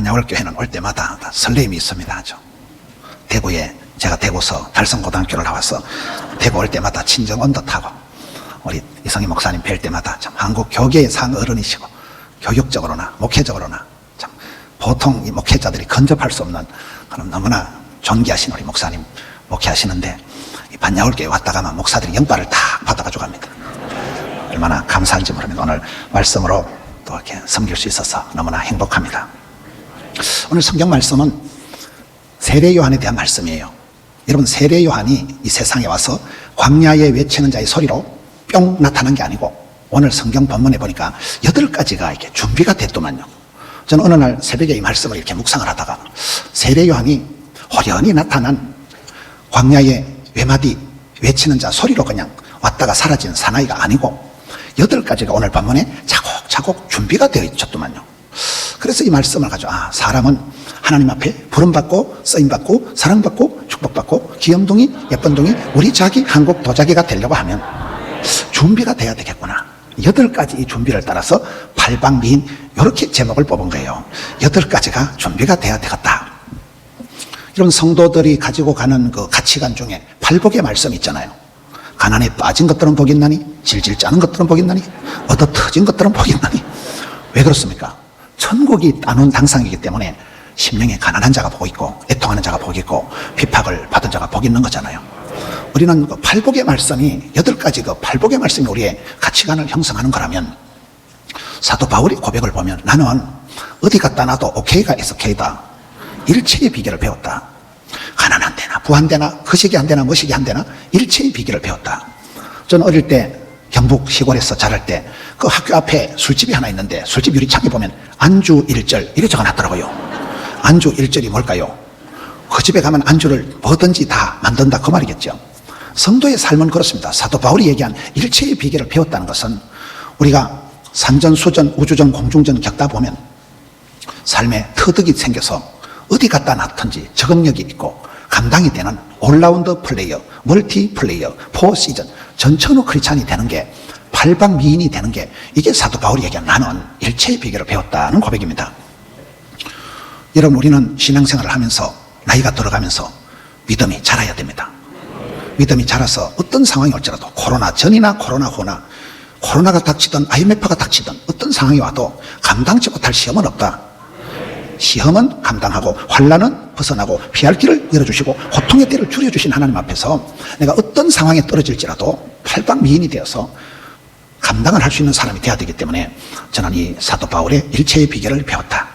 반야월교회는 올 때마다 설렘이 있습니다. 대구에, 제가 대구서 달성고등학교를 나와서 대구 올 때마다 친정 언더 타고 우리 이성희 목사님 뵐 때마다 참 한국 교계의 상어른이시고 교육적으로나 목회적으로나 참 보통 이 목회자들이 근접할 수 없는 그런 너무나 존귀하신 우리 목사님 목회하시는데, 이 반야월교회 왔다 가면 목사들이 영발을 다 받아가지고 갑니다. 얼마나 감사한지 모릅니다. 오늘 말씀으로 또 이렇게 섬길 수 있어서 너무나 행복합니다. 오늘 성경 말씀은 세례 요한에 대한 말씀이에요. 여러분, 세례 요한이 이 세상에 와서 광야에 외치는 자의 소리로 뿅 나타난 게 아니고, 오늘 성경 본문에 보니까 8가지가 이렇게 준비가 됐더만요. 저는 어느 날 새벽에 이 말씀을 이렇게 묵상을 하다가 세례 요한이 호련히 나타난 광야에 외마디 외치는 자 소리로 그냥 왔다가 사라진 사나이가 아니고 8가지가 오늘 본문에 차곡차곡 준비가 되어 있었더만요. 그래서 이 말씀을 가지고, 사람은 하나님 앞에 부름받고 쓰임받고 사랑받고 축복받고 귀염둥이 예쁜둥이 우리 자기 한국 도자기가 되려고 하면 준비가 돼야 되겠구나. 8가지 이 준비를 따라서 팔방미인 이렇게 제목을 뽑은 거예요. 8가지가 준비가 돼야 되겠다. 이런 성도들이 가지고 가는 그 가치관 중에 팔복의 말씀이 있잖아요. 가난에 빠진 것들은 복이 있나니, 질질 짜는 것들은 복이 있나니, 얻어 터진 것들은 복이 있나니. 왜 그렇습니까? 천국이 따놓은 당상이기 때문에 심령에 가난한 자가 복이 있고 애통하는 자가 복이 있고 핍박을 받은 자가 복이 있는 거잖아요. 우리는 그 팔복의 말씀이 8가지 그 팔복의 말씀이 우리의 가치관을 형성하는 거라면, 사도 바울의 고백을 보면 나는 어디 갔다 놔도 오케이가 SK다. 일체의 비결을 배웠다. 가난 안 되나 부한 되나 거식이 안 되나 뭐식이 안 되나 일체의 비결을 배웠다. 저는 어릴 때 경북 시골에서 자랄 때 그 학교 앞에 술집이 하나 있는데 술집 유리창에 보면 안주 1절 이렇게 적어놨더라고요. 안주 1절이 뭘까요? 그 집에 가면 안주를 뭐든지 다 만든다 그 말이겠죠. 성도의 삶은 그렇습니다. 사도 바울이 얘기한 일체의 비결을 배웠다는 것은 우리가 산전수전 우주전 공중전 겪다 보면 삶에 터득이 생겨서 어디 갖다 놨든지 적응력이 있고 감당이 되는 올라운드 플레이어, 멀티 플레이어, 포시즌, 전천후 크리스찬이 되는 게, 팔방미인이 되는 게, 이게 사도 바울이 얘기한 나는 일체의 비결을 배웠다는 고백입니다. 여러분, 우리는 신앙생활을 하면서 나이가 들어가면서 믿음이 자라야 됩니다. 믿음이 자라서 어떤 상황이 올지라도 코로나 전이나 코로나 후나 코로나가 닥치든 IMF가 닥치든 어떤 상황이 와도 감당치 못할 시험은 없다. 시험은 감당하고 환난은 벗어나고 피할 길을 열어주시고 고통의 때를 줄여주신 하나님 앞에서 내가 어떤 상황에 떨어질지라도 팔방미인이 되어서 감당을 할 수 있는 사람이 되어야 되기 때문에 저는 이 사도 바울의 일체의 비결을 배웠다.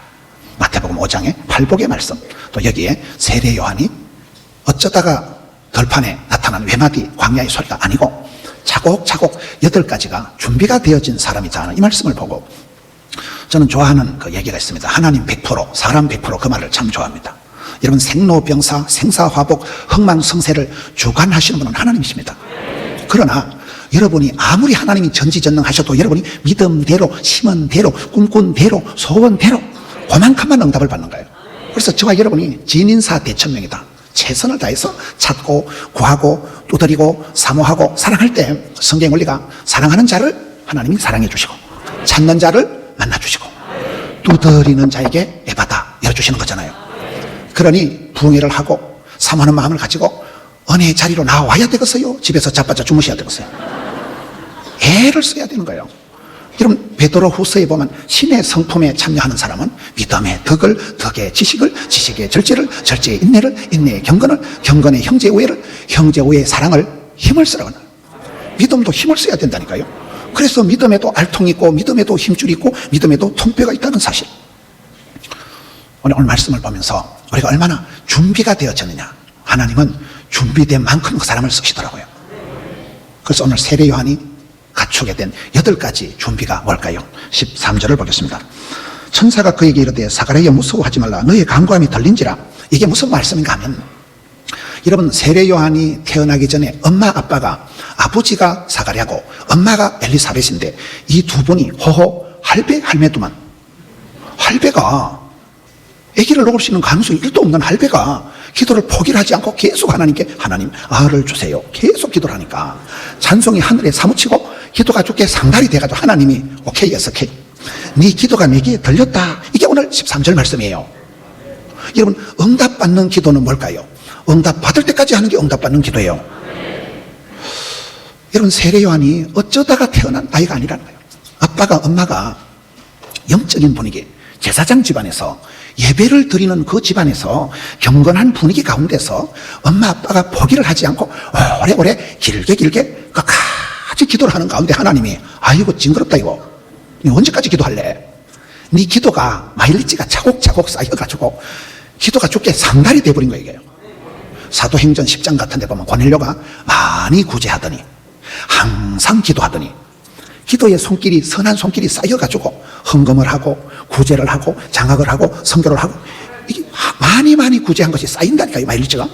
마태복음 5장의 팔복의 말씀, 또 여기에 세례 요한이 어쩌다가 덜판에 나타난 외마디 광야의 소리가 아니고 차곡차곡 8가지가 준비가 되어진 사람이다 하는 이 말씀을 보고 저는 좋아하는 그 얘기가 있습니다. 하나님 100%, 사람 100% 그 말을 참 좋아합니다. 여러분, 생로병사, 생사화복, 흥망성쇠를 주관하시는 분은 하나님이십니다. 그러나 여러분이 아무리 하나님이 전지전능하셔도 여러분이 믿음대로, 심은대로, 꿈꾼대로, 소원대로 그만큼만 응답을 받는 거예요. 그래서 저와 여러분이 진인사 대천명이다. 최선을 다해서 찾고 구하고 두드리고 사모하고 사랑할 때 성경 원리가 사랑하는 자를 하나님이 사랑해 주시고 찾는 자를 만나주시고 두드리는 자에게 애받아 열어주시는 거잖아요. 그러니 부흥회를 하고 사모하는 마음을 가지고 은혜의 자리로 나와야 되겠어요? 집에서 자빠져 주무셔야 되겠어요? 애를 써야 되는 거예요. 여러분, 베드로 후서에 보면 신의 성품에 참여하는 사람은 믿음의 덕을, 덕의 지식을, 지식의 절제를, 절제의 인내를, 인내의 경건을, 경건의 형제 우애를, 형제 우애의 사랑을 힘을 쓰라고 하는 거예요. 믿음도 힘을 써야 된다니까요. 그래서 믿음에도 알통이 있고 믿음에도 힘줄이 있고 믿음에도 통뼈가 있다는 사실. 오늘 말씀을 보면서 우리가 얼마나 준비가 되어졌느냐. 하나님은 준비된 만큼 그 사람을 쓰시더라고요. 그래서 오늘 세례 요한이 갖추게 된 8가지 준비가 뭘까요? 13절을 보겠습니다. 천사가 그에게 이르되 사가랴여 무서워하지 말라. 너의 간구함이 들린지라. 이게 무슨 말씀인가 하면, 여러분, 세례 요한이 태어나기 전에 엄마 아빠가, 아버지가 사가랴고 엄마가 엘리사벳인데 이 두 분이 호호 할배 할매두만, 할배가 아기를 놓을 수 있는 가능성이 1도 없는 할배가 기도를 포기를 하지 않고 계속 하나님께 하나님 아를 주세요 계속 기도를 하니까 찬송이 하늘에 사무치고 기도가 주께 상달이 돼가지고 하나님이 오케이 예스 오케이 네 기도가 내게 들렸다. 이게 오늘 13절 말씀이에요. 여러분, 응답받는 기도는 뭘까요? 응답받을 때까지 하는 게 응답받는 기도예요. 여러분, 세례 요한이 어쩌다가 태어난 아이가 아니라는 거예요. 아빠가 엄마가 영적인 분위기, 제사장 집안에서 예배를 드리는 그 집안에서 경건한 분위기 가운데서 엄마 아빠가 포기를 하지 않고 오래오래 길게 끝까지 기도를 하는 가운데 하나님이 아이고 징그럽다 이거 니 언제까지 기도할래? 네 기도가 마일리지가 차곡차곡 쌓여가지고 기도가 죽게 상달이 돼버린 거예요. 이게요. 사도행전 10장 같은 데 보면 고넬료가 많이 구제하더니 항상 기도하더니 기도의 손길이 선한 손길이 쌓여가지고 헌금을 하고 구제를 하고 장학을 하고 선교를 하고 이게 많이 구제한 것이 쌓인다니까요. 마일리지가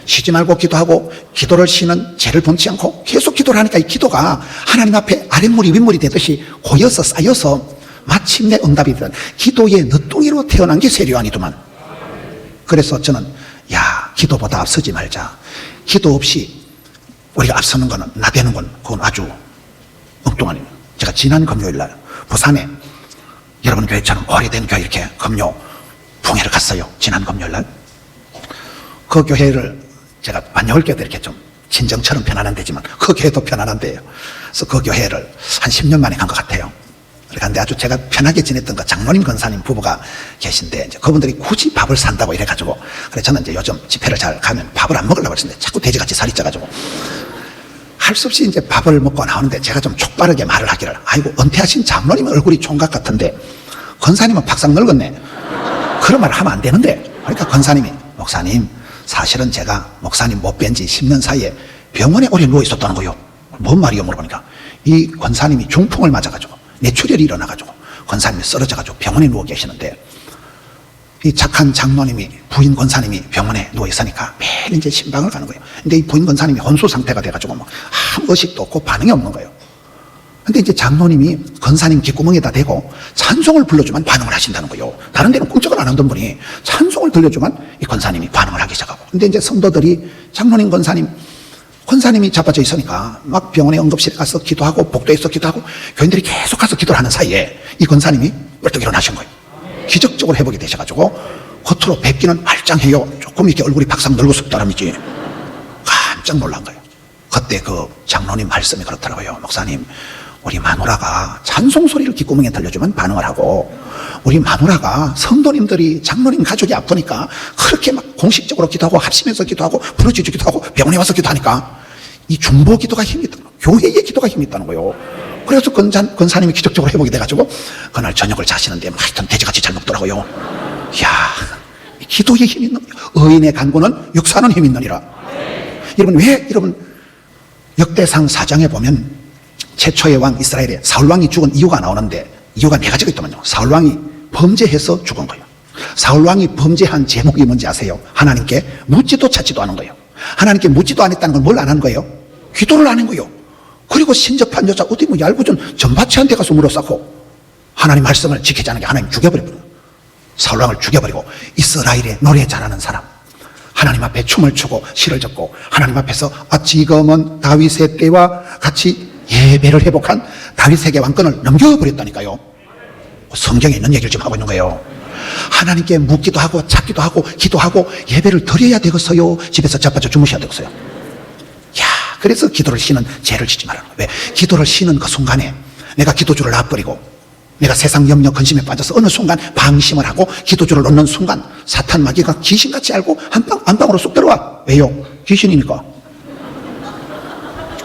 쉬지 말고 기도하고 기도를 쉬는 죄를 범치 않고 계속 기도를 하니까 이 기도가 하나님 앞에 아랫물이 윗물이 되듯이 고여서 쌓여서 마침내 응답이 되는 기도의 늦둥이로 태어난 게 세례 요한이더만. 그래서 저는 기도보다 앞서지 말자. 기도 없이 우리가 앞서는 거는 나대는 건 그건 아주 엉뚱한 일이에요. 제가 지난 금요일 날 부산에 여러분 교회처럼 오래된 교회 이렇게 금요 봉회를 갔어요. 지난 금요일 날 그 교회를 제가 만약을 교회도 이렇게 좀 친정처럼 편안한 데지만 그 교회도 편안한 데예요. 그래서 그 교회를 한 10년 만에 간 것 같아요. 그런데 아주 제가 편하게 지냈던 그 장로님 권사님 부부가 계신데 이제 그분들이 굳이 밥을 산다고 이래가지고 그래서 저는 이제 요즘 집회를 잘 가면 밥을 안 먹으려고 그랬는데 자꾸 돼지같이 살이 쪄가지고 할 수 없이 이제 밥을 먹고 나오는데 제가 좀 촉바르게 말을 하기를 아이고 은퇴하신 장로님 얼굴이 총각 같은데 권사님은 박상 늙었네. 그런 말을 하면 안 되는데 그러니까 권사님이 목사님 사실은 제가 목사님 못 뵌 지 10년 사이에 병원에 오래 누워 있었다는 거요. 뭔 말이요? 물어보니까 이 권사님이 중풍을 맞아가지고 뇌출혈이 일어나가지고 권사님이 쓰러져가지고 병원에 누워 계시는데 이 착한 장로님이 부인 권사님이 병원에 누워 있으니까 매일 이제 신방을 가는 거예요. 근데 이 부인 권사님이 혼수 상태가 돼가지고 뭐 아무 의식도 없고 반응이 없는 거예요. 근데 이제 장로님이 권사님 귓구멍에다 대고 찬송을 불러주면 반응을 하신다는 거예요. 다른 데는 꿈쩍을 안 하던 분이 찬송을 들려주면 이 권사님이 반응을 하기 시작하고. 근데 이제 성도들이 장로님 권사님이 자빠져 있으니까 막 병원에 응급실에 가서 기도하고 복도에서 기도하고 교인들이 계속 가서 기도를 하는 사이에 이 권사님이 벌떡 일어나신 거예요. 기적적으로 회복이 되셔가지고 겉으로 뵙기는 말짱해요. 조금 이렇게 얼굴이 박상 늙었을 따름이지. 깜짝 놀란 거예요. 그때 그 장로님 말씀이 그렇더라고요. 목사님 우리 마누라가 찬송 소리를 귓구멍에 들려주면 반응을 하고 우리 마누라가 성도님들이 장로님 가족이 아프니까 그렇게 막 공식적으로 기도하고 합심해서 기도하고 부르짖어 기도하고 병원에 와서 기도하니까 이 중보 기도가 힘이 있다는 거예요. 교회의 기도가 힘이 있다는 거예요. 그래서 권사님이 기적적으로 회복이 돼가지고 그날 저녁을 자시는데 하여튼 돼지같이 잘 먹더라고요. 이야, 기도의 힘이 있는 의인의 간구는 역사하는 힘이 있느니라. 여러분 왜 여러분 역대상 4장에 보면 최초의 왕 이스라엘의 사울왕이 죽은 이유가 나오는데 이유가 네 가지가 있더만요. 사울왕이 범죄해서 죽은 거예요. 사울왕이 범죄한 제목이 뭔지 아세요? 하나님께 묻지도 찾지도 않은 거예요. 하나님께 묻지도 않았다는 건 뭘 안 한 거예요? 기도를 안 한 거예요. 그리고 신접한 여자 어디 뭐 얄궂은 전바치한테 가서 물어싸고 하나님 말씀을 지키지 않은 게 하나님 죽여버려요. 사울왕을 죽여버리고 이스라엘의 노래 잘하는 사람 하나님 앞에 춤을 추고 시를 젓고 하나님 앞에서 지금은 다윗의 때와 같이 예배를 회복한 다윗에게 왕권을 넘겨버렸다니까요. 성경에 있는 얘기를 지금 하고 있는 거예요. 하나님께 묻기도 하고 찾기도 하고 기도하고 예배를 드려야 되겠어요? 집에서 자빠져 주무셔야 되겠어요? 그래서 기도를 쉬는 죄를 짓지 말라는 거예요. 왜? 기도를 쉬는 그 순간에 내가 기도주를 놔버리고 내가 세상 염려 근심에 빠져서 어느 순간 방심을 하고 기도주를 놓는 순간 사탄 마귀가 귀신같이 알고 한 방으로 쏙 들어와. 왜요? 귀신이니까.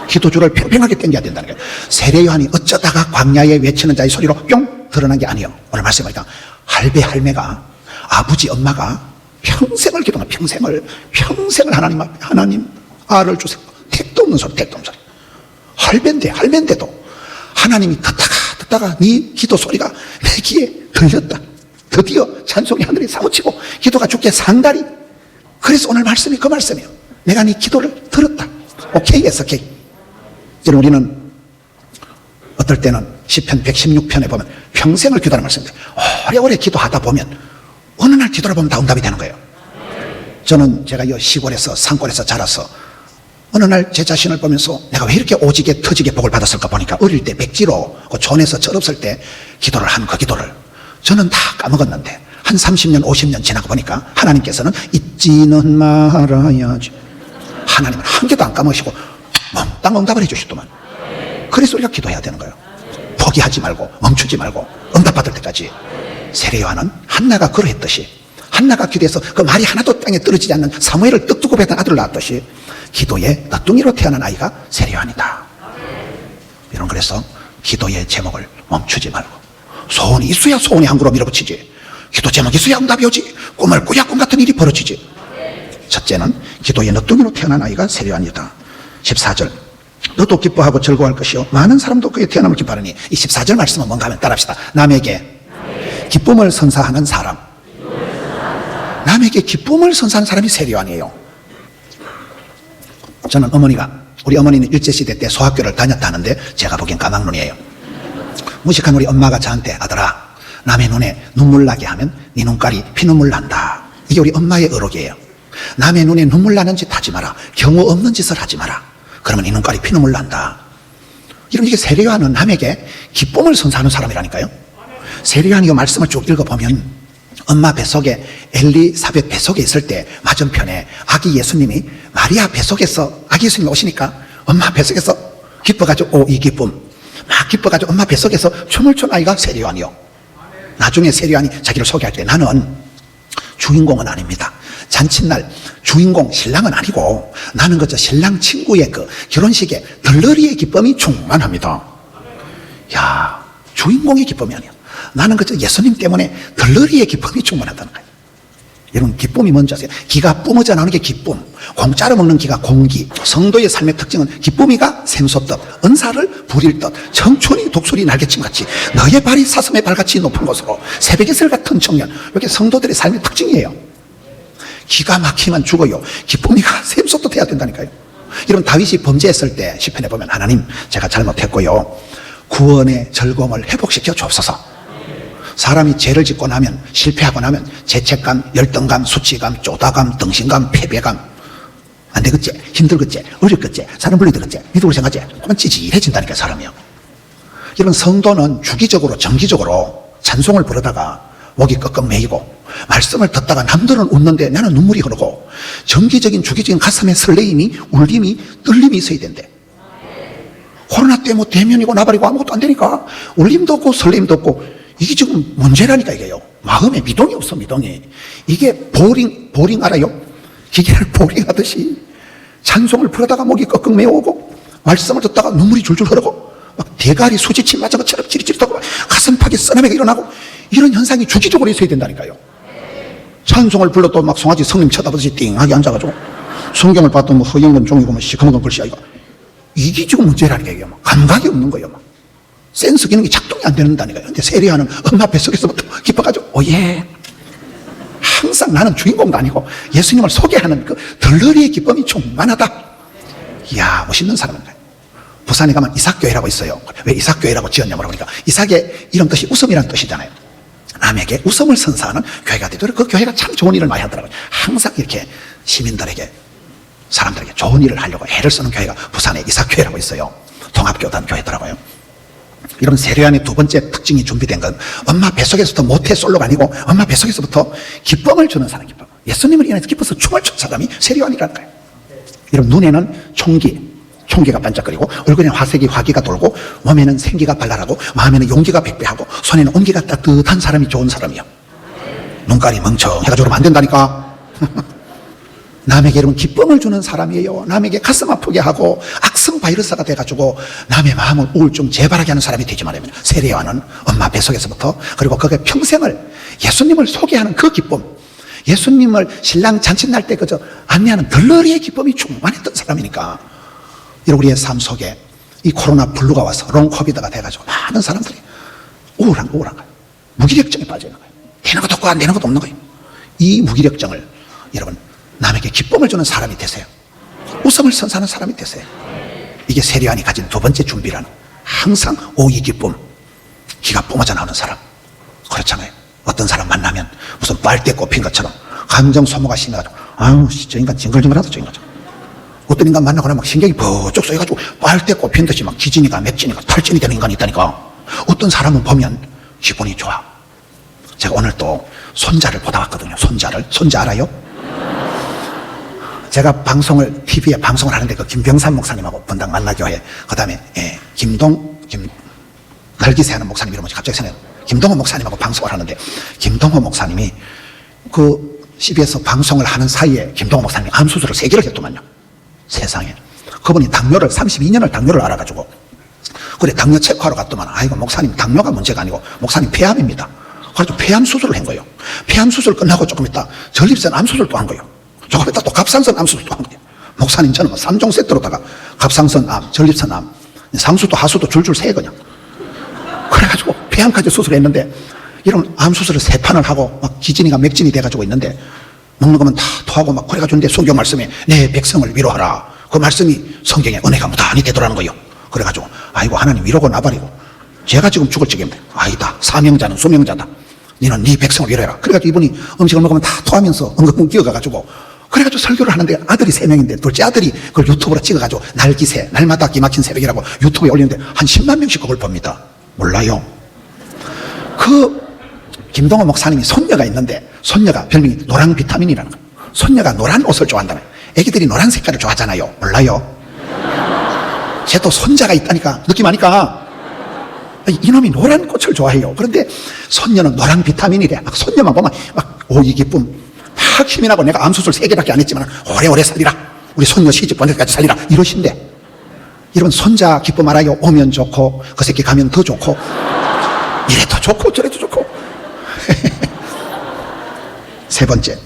기도주를 팽팽하게 당겨야 된다는 거예요. 세례 요한이 어쩌다가 광야에 외치는 자의 소리로 뿅 드러난 게 아니에요. 오늘 말씀하니까 할배 할매가 아버지 엄마가 평생을 기도한 평생을 하나님 앞에 하나님 알을 주세요. 택도 없는 소리. 할배인데도 하나님이 듣다가 네 기도 소리가 내 귀에 들렸다. 드디어 찬송이 하늘에 사무치고 기도가 죽게 상달이. 그래서 오늘 말씀이 그 말씀이에요. 내가 네 기도를 들었다. 오케이 했어. 오케이. 여러분 우리는 어떨 때는 시편 116편에 보면 평생을 기도하는 말씀인데 오래오래 기도하다 보면 어느 날 기도를 보면 다 응답이 되는 거예요. 저는 제가 이 시골에서 산골에서 자라서 어느 날 제 자신을 보면서 내가 왜 이렇게 오지게 터지게 복을 받았을까 보니까 어릴 때 백지로 그 촌에서 철없을 때 기도를 한 그 기도를 저는 다 까먹었는데 한 30년, 50년 지나고 보니까 하나님께서는 잊지는 말아야지. 하나님은 한 개도 안 까먹으시고 몽땅 응답을 해주시더만. 그래서 우리가 기도해야 되는 거예요. 포기하지 말고 멈추지 말고 응답받을 때까지. 세례요한은 한나가 그러했듯이, 한나가 기도해서 그 말이 하나도 땅에 떨어지지 않는 사무엘을 떡두고 배던 아들을 낳았듯이 기도에 너뚱이로 태어난 아이가 세례요한이다. 여러분, 그래서 기도의 제목을 멈추지 말고, 소원이 있어야 소원이 한 그루 밀어붙이지, 기도 제목이 있어야 응답이 오지, 꿈을 꾸야 꿈 같은 일이 벌어지지. 첫째는 기도의 너뚱이로 태어난 아이가 세례요한이다. 14절, 너도 기뻐하고 즐거워할 것이요 많은 사람도 그의 태어남을 기뻐하느니. 이 14절 말씀은 뭔가 하면 따라합시다. 남에게 기쁨을 선사하는 사람. 남에게 기쁨을 선사하는 사람이 세례요한이에요. 저는 우리 어머니는 일제시대 때 소학교를 다녔다는데 제가 보기엔 까막눈이에요. 무식한 우리 엄마가 저한테, 아들아, 남의 눈에 눈물 나게 하면 네 눈깔이 피눈물 난다. 이게 우리 엄마의 어록이에요. 남의 눈에 눈물 나는 짓 하지 마라. 경우 없는 짓을 하지 마라. 그러면 네 눈깔이 피눈물 난다. 이게 세례요한은 남에게 기쁨을 선사하는 사람이라니까요. 세례요한이 이 말씀을 쭉 읽어보면 엄마 뱃속에, 엘리사벳 뱃속에 있을 때 맞은편에 아기 예수님이, 마리아 뱃속에서 아기 예수님이 오시니까 엄마 뱃속에서 기뻐가지고, 이 기쁨 막 기뻐가지고 엄마 뱃속에서 춤을 춘 아이가 세례요한이요. 나중에 세례요한이 자기를 소개할 때, 나는 주인공은 아닙니다. 잔칫날 주인공 신랑은 아니고 나는 그저 신랑 친구의 그 결혼식에 덜러리의 기쁨이 충만합니다. 야, 주인공의 기쁨이 아니야. 나는 그저 예수님 때문에 덜러리의 기쁨이 충만하다는 거예요. 여러분, 기쁨이 뭔지 아세요? 기가 뿜어져 나오는 게 기쁨. 공짜로 먹는 기가 공기. 성도의 삶의 특징은 기쁨이가 샘솟듯, 은사를 부릴 듯, 청춘이 독수리 날개침같이 너의 발이 사슴의 발같이 높은 곳으로, 새벽의 슬 같은 청년. 이게 성도들의 삶의 특징이에요. 기가 막히면 죽어요. 기쁨이가 샘솟듯 해야 된다니까요. 이런 다윗이 범죄했을 때 시편에 보면, 하나님, 제가 잘못했고요, 구원의 즐거움을 회복시켜 주옵소서. 사람이 죄를 짓고 나면, 실패하고 나면 죄책감, 열등감, 수치감, 쪼다감, 등신감, 패배감, 안 되겠지, 힘들겠지, 어렵겠지, 사람 불리되겠지, 믿음을 생각하지, 그만 찌질해진다니까, 사람이요. 이런 성도는 주기적으로, 정기적으로 찬송을 부르다가 목이 끄끄 메이고, 말씀을 듣다가 남들은 웃는데 나는 눈물이 흐르고, 정기적인 주기적인 가슴에 설레임이, 울림이, 떨림이 있어야 된대. 코로나 때 뭐 대면이고 나발이고 아무것도 안 되니까 울림도 없고 설렘도 없고, 이게 지금 문제라니까. 이게요, 마음에 미동이 없어. 미동이. 이게 보링 알아요? 기계를 보링하듯이 찬송을 부르다가 목이 꺽꺽 메어오고, 말씀을 듣다가 눈물이 줄줄 흐르고, 막 대가리 수지침 맞은 것처럼 찌릿찌릿하고 가슴팍이 쓰나미가 일어나고, 이런 현상이 주기적으로 있어야 된다니까요. 찬송을 불러도 막 송아지 성님 쳐다보듯이 띵하게 앉아가지고, 성경을 봐도 뭐 허영건 종이고 뭐 시커먼 건 글씨야. 이게 지금 문제라니까. 이게 막 감각이 없는 거예요. 막 센스 기능이 작동이 안 된다니까요. 근데 세례요한은 엄마 뱃속에서부터 기뻐가지고, 오예, 항상 나는 주인공도 아니고 예수님을 소개하는 그 덜러리의 기쁨이 충만하다. 이야, 멋있는 사람인가요? 부산에 가면 이삭교회라고 있어요. 왜 이삭교회라고 지었냐고 그러니까, 이삭의 이런 뜻이 웃음이라는 뜻이잖아요. 남에게 웃음을 선사하는 교회가 되도록, 그 교회가 참 좋은 일을 많이 하더라고요. 항상 이렇게 시민들에게, 사람들에게 좋은 일을 하려고 애를 쓰는 교회가 부산에 이삭교회라고 있어요. 통합교단 교회더라고요. 이런 세례요한의 두 번째 특징이 준비된 건, 엄마 뱃속에서부터 모태솔로가 아니고 엄마 뱃속에서부터 기쁨을 주는 사람, 기쁨. 예수님을 인해서 기뻐서 춤을 춘 사람이 세례요한이라는 거예요. 여러분, 눈에는 총기가 반짝거리고, 얼굴에는 화기가 돌고, 몸에는 생기가 발랄하고, 마음에는 용기가 백배하고, 손에는 온기가 따뜻한 사람이 좋은 사람이요. 눈깔이 멍청해가지고 그러면 안 된다니까. 남에게 여러분 기쁨을 주는 사람이에요. 남에게 가슴 아프게 하고 악성 바이러스가 돼가지고 남의 마음을 우울증 재발하게 하는 사람이 되지 말아요. 세례요한은 엄마 뱃속에서부터, 그리고 그게 평생을 예수님을 소개하는 그 기쁨, 예수님을 신랑 잔칫날 때 그저 안내하는 덜러리의 기쁨이 충만했던 사람이니까, 여러분, 우리의 삶 속에 이 코로나 블루가 와서 롱 코비드가 돼가지고 많은 사람들이 우울한 거예요. 무기력증에 빠져 있는 거예요. 되는 것도 없고 안 되는 것도 없는 거예요. 이 무기력증을 여러분, 남에게 기쁨을 주는 사람이 되세요. 웃음을 선사하는 사람이 되세요. 이게 세례요한이 가진 두 번째 준비라는, 항상 오이 기쁨, 기가 뿜어져 나오는 사람. 그렇잖아요. 어떤 사람 만나면 무슨 빨대 꼽힌 것처럼 감정 소모가 심해가지고, 아유, 저 인간 징글징글하다, 저 인간. 어떤 인간 만나고 나면 막 신경이 버쩍 쏘여가지고 빨대 꼽힌 듯이 막 기진이가 맥진이가 탈진이 되는 인간이 있다니까. 어떤 사람은 보면 기분이 좋아. 제가 오늘 또 손자를 보다 왔거든요. 손자 알아요? 제가 TV에 방송을 하는데 그 김병삼 목사님하고 분당 만나교회, 그 다음에 날기새 하는 목사님 이름이 갑자기 생각나요. 김동호 목사님하고 방송을 하는데, 김동호 목사님이 그 CBS 방송을 하는 사이에 김동호 목사님이 암수술을 3개를 했더만요. 세상에. 그분이 32년을 당뇨를 알아가지고, 그래, 당뇨 체크하러 갔더만, 아이고, 목사님, 당뇨가 문제가 아니고, 목사님 폐암입니다. 그래서 폐암 수술을 한 거예요. 폐암 수술 끝나고 조금 있다 전립선 암 수술도 한 거예요. 조금 있다 또 갑상선 암 수술도 한 거예요. 목사님, 저는 3종 세트로다가 갑상선 암, 전립선 암, 상수도 하수도 줄줄 세 그냥. 그래가지고 폐암까지 수술했는데, 이런 암 수술을 3판을 하고 막 기진이가 맥진이 돼가지고 있는데, 먹는 거면 다 토하고 막 그래가지고 성경 말씀에 내 백성을 위로하라, 그 말씀이 성경에 은혜가 무단히 되더라는 거예요. 그래가지고 아이고, 하나님 위로고 나발이고 제가 지금 죽을 지경인데, 아니다, 사명자는 수명자다, 너는 네 백성을 위로해라. 그래가지고 이분이 음식을 먹으면 다 토하면서 엉엉 기어가가지고, 그래가지고 설교를 하는데, 아들이 3명인데 둘째 아들이 그걸 유튜브로 찍어가지고 날기새, 날마다 기막힌 새벽이라고 유튜브에 올리는데 한 10만 명씩 그걸 봅니다. 몰라요? 그 김동호 목사님이 손녀가 있는데, 손녀가 별명이 노랑 비타민이라는 거예요. 손녀가 노란 옷을 좋아한다면, 애기들이 노란 색깔을 좋아하잖아요. 몰라요? 쟤도 손자가 있다니까, 느낌 아니까. 이놈이 노란 꽃을 좋아해요. 그런데 손녀는 노란 비타민이래. 막 손녀만 보면 막, 오, 이 기쁨. 막 힘이 나고, 내가 암수술 3개밖에 안 했지만 오래오래 살리라, 우리 손녀 시집 보낼 때까지 살리라, 이러신대. 이런 손자 기쁨 알아요? 오면 좋고 그 새끼 가면 더 좋고, 이래도 좋고 저래도 좋고. 세 번째,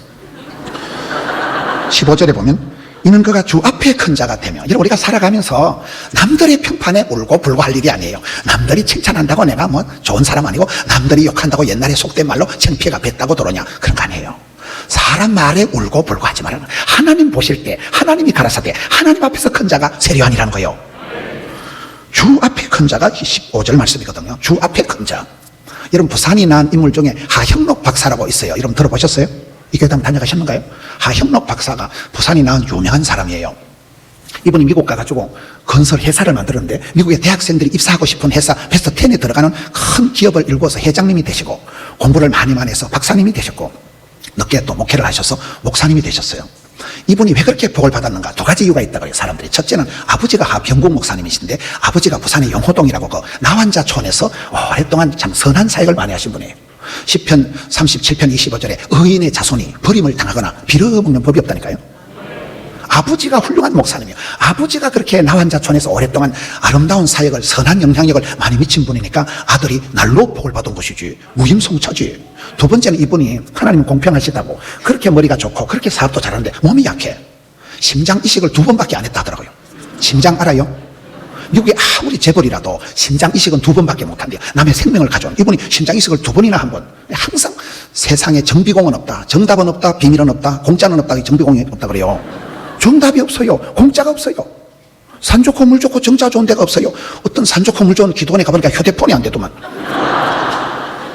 15절에 보면, 이는 그가 주 앞에 큰 자가 되며. 이런, 우리가 살아가면서 남들의 평판에 울고 불고 할 일이 아니에요. 남들이 칭찬한다고 내가 뭐 좋은 사람 아니고, 남들이 욕한다고 옛날에 속된 말로 창피해가 뱉다고 들어오냐, 그런 거 아니에요. 사람 말에 울고 불고 하지 말아요. 하나님 보실 때, 하나님이 가라사대 하나님 앞에서 큰 자가 세례요한이라는 거예요. 주 앞에 큰 자가 15절 말씀이거든요. 주 앞에 큰 자. 여러분, 부산이 낳은 인물 중에 하형록 박사라고 있어요. 여러분 들어보셨어요? 이 교회 다녀가셨는가요? 하형록 박사가 부산이 낳은 유명한 사람이에요. 이분이 미국 가가지고 건설 회사를 만들었는데, 미국의 대학생들이 입사하고 싶은 회사 베스트 10에 들어가는 큰 기업을 일궈서 회장님이 되시고, 공부를 많이 해서 박사님이 되셨고, 늦게 또 목회를 하셔서 목사님이 되셨어요. 이분이 왜 그렇게 복을 받았는가? 2가지 이유가 있다고 해요, 사람들이. 첫째는 아버지가 하병국 목사님이신데, 아버지가 부산의 영호동이라고 그 나환자촌에서 오랫동안 참 선한 사역을 많이 하신 분이에요. 시편 37편 25절에 의인의 자손이 버림을 당하거나 빌어먹는 법이 없다니까요. 아버지가 훌륭한 목사님이에요. 아버지가 그렇게 나환자촌에서 오랫동안 아름다운 사역을, 선한 영향력을 많이 미친 분이니까 아들이 날로 복을 받은 것이지, 무임성처지. 2번째는 이분이 하나님 공평하시다고 그렇게 머리가 좋고 그렇게 사업도 잘하는데 몸이 약해. 심장 이식을 2번밖에 안 했다 하더라고요. 심장 알아요? 미국의 아무리 재벌이라도 심장 이식은 2번밖에 못한대요. 남의 생명을 가져온 이분이 심장 이식을 2번이나 한 번. 항상 세상에 정비공은 없다, 정답은 없다, 비밀은 없다, 공짜는 없다, 정비공이 없다 그래요. 정답이 없어요. 공짜가 없어요. 산 좋고 물 좋고 정자 좋은 데가 없어요. 어떤 산 좋고 물 좋은 기도원에 가보니까 휴대폰이 안 되더만.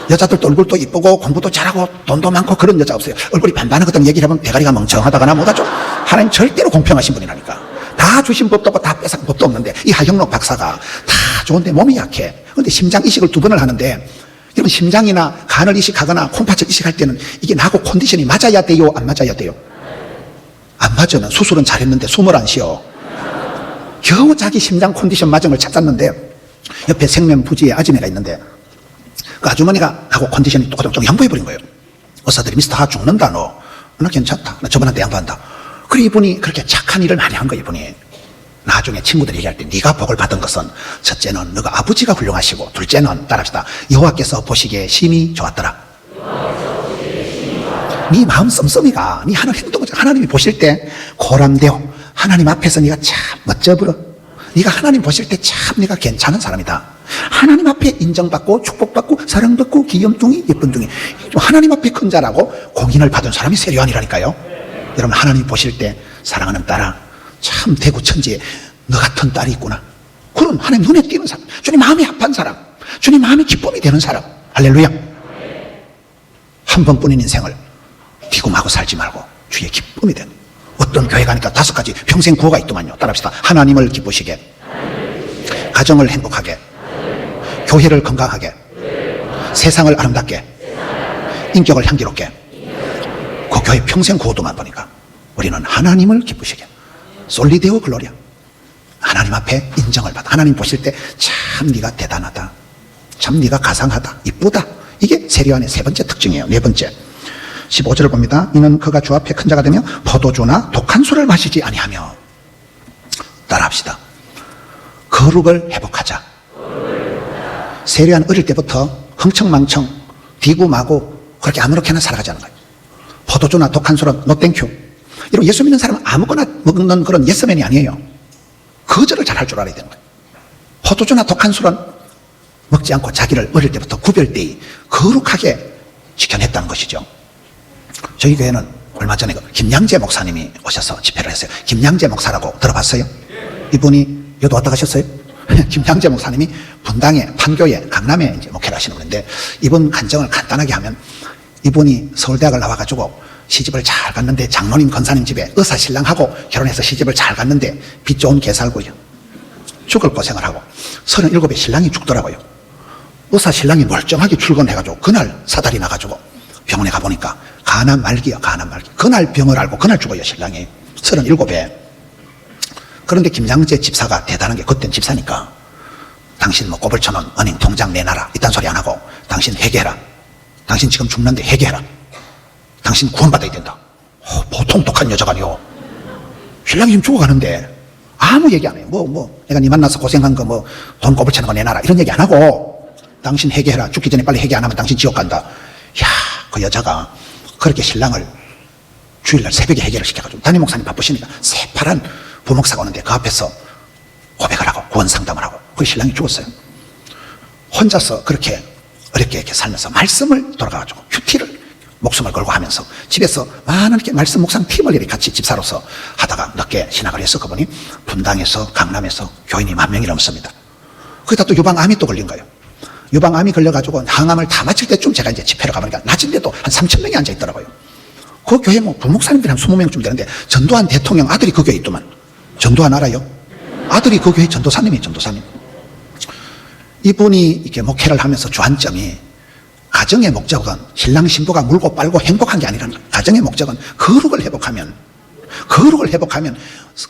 여자들도 얼굴도 이쁘고 공부도 잘하고 돈도 많고 그런 여자 없어요. 얼굴이 반반하거든 얘기를 하면 대가리가 멍청하다거나 뭐다죠. 하나님 절대로 공평하신 분이라니까. 다 주신 법도 없고 다 뺏은 법도 없는데, 이 하형록 박사가 다 좋은데 몸이 약해. 그런데 심장 이식을 2번을 하는데, 이런 심장이나 간을 이식하거나 콩팥을 이식할 때는 이게 나하고 컨디션이 맞아야 돼요, 안 맞아야 돼요? 안 맞으면 수술은 잘했는데 숨을 안 쉬어. 겨우 자기 심장 컨디션 맞은 걸 찾았는데, 옆에 생명부지의 아줌마가 있는데, 그 아주머니가 하고 컨디션이 똑같은 양보해버린 거예요. 의사들이 미스터 죽는다, 너 괜찮다, 나 저번한테 양보한다. 그래, 이분이 그렇게 착한 일을 많이 한 거예요. 이분이 나중에 친구들이 얘기할 때, 네가 복을 받은 것은 첫째는 너가 아버지가 훌륭하시고, 둘째는 따라합시다, 여호와께서 보시기에 심히 좋았더라. 네 마음 씀씀이가, 네 하는 행동을 하나님이 보실 때 고람되어 하나님 앞에서 네가 참 멋져버려. 네가 하나님 보실 때 참 네가 괜찮은 사람이다. 하나님 앞에 인정받고 축복받고 사랑받고 귀염둥이 예쁜둥이, 하나님 앞에 큰 자라고 공인을 받은 사람이 세례요한이라니까요. 여러분, 하나님 보실 때 사랑하는 딸아, 참 대구 천지에 너 같은 딸이 있구나. 그런 하나님 눈에 띄는 사람, 주님 마음이 합한 사람, 주님 마음이 기쁨이 되는 사람. 할렐루야. 한 번뿐인 인생을 비굴하고 살지 말고 주의 기쁨이 되는. 어떤 교회 가니까 5가지 평생 구호가 있더만요. 따라합시다. 하나님을 기쁘시게, 가정을 행복하게, 교회를 건강하게, 세상을 아름답게, 인격을 향기롭게. 그 교회 평생 구호도만 보니까 우리는 하나님을 기쁘시게 솔리데오 글로리아, 하나님 앞에 인정을 받아. 하나님 보실 때 참 네가 대단하다, 참 네가 가상하다, 이쁘다. 이게 세례요한의 세 번째 특징이에요. 네 번째 15절을 봅니다. 이는 그가 주 앞에 큰 자가 되며 포도주나 독한 술을 마시지 아니하며. 따라합시다. 거룩을 회복하자. 세례요한 어릴 때부터 흥청망청 디구마구 그렇게 아무렇게나 살아가지 않은 거예요. 포도주나 독한 술은 노 땡큐. 이런 예수 믿는 사람은 아무거나 먹는 그런 예스맨이 아니에요. 거절을 잘 할 줄 알아야 되는 거예요. 포도주나 독한 술은 먹지 않고 자기를 어릴 때부터 구별되이 거룩하게 지켜냈다는 것이죠. 저희 교회는 얼마 전에 김양재 목사님이 오셔서 집회를 했어요. 김양재 목사라고 들어봤어요? 이분이 여기 왔다 가셨어요? 김양재 목사님이 분당에 판교에 강남에 이제 목회를 하시는 분인데, 이분 간증을 간단하게 하면, 이분이 서울대학을 나와가지고 시집을 잘 갔는데 장로님 권사님 집에 의사 신랑하고 결혼해서 시집을 잘 갔는데 빚 좋은 개 살고요. 죽을 고생을 하고 37에 신랑이 죽더라고요. 의사 신랑이 멀쩡하게 출근해가지고 그날 사달이 나가지고 병원에 가보니까 간암 말기요, 간암 말기. 그날 병을 앓고 그날 죽어요, 신랑이. 37에. 그런데 김양재 집사가 대단한 게, 그땐 집사니까 당신 뭐 꼽을 쳐놓은 은행 통장 내놔라 이딴 소리 안 하고, 당신 회개해라, 당신 지금 죽는데 회개해라, 당신 구원받아야 된다. 보통 독한 여자가 아니요. 신랑이 지금 죽어가는데 아무 얘기 안 해요. 내가 네 만나서 고생한 거 돈 꼽을 쳐놓은 거 내놔라 이런 얘기 안 하고, 당신 회개해라, 죽기 전에 빨리 회개 안 하면 당신 지옥 간다. 야, 그 여자가 그렇게 신랑을 주일날 새벽에 회개를 시켜가지고, 담임 목사님 바쁘시니까 새파란 부목사가 오는데 그 앞에서 고백을 하고 구원 상담을 하고, 그 신랑이 죽었어요. 혼자서 그렇게 어렵게 이렇게 살면서 말씀을 돌아가가지고 큐티를 목숨을 걸고 하면서 집에서 많은 이렇게 말씀 묵상 팀을 이렇게 같이 집사로서 하다가 늦게 신학을 해서 그분이 분당에서 강남에서 교인이 10,000명이 넘습니다. 거기다 또 유방암이 또 걸린 거예요. 유방암이 걸려가지고 항암을 다 마칠 때쯤 제가 이제 집회를 가보니까 낮인데도 한 3,000명이 앉아있더라고요. 그 교회 부목사님들이 한 20명쯤 되는데 전두환 대통령 아들이 그 교회에 있더만. 전두환 알아요? 아들이 그 교회 전도사님이에요, 전도사님. 이분이 이렇게 목회를 하면서 주안점이, 가정의 목적은 신랑 신부가 물고 빨고 행복한 게 아니라는 거예요. 가정의 목적은 거룩을 회복하면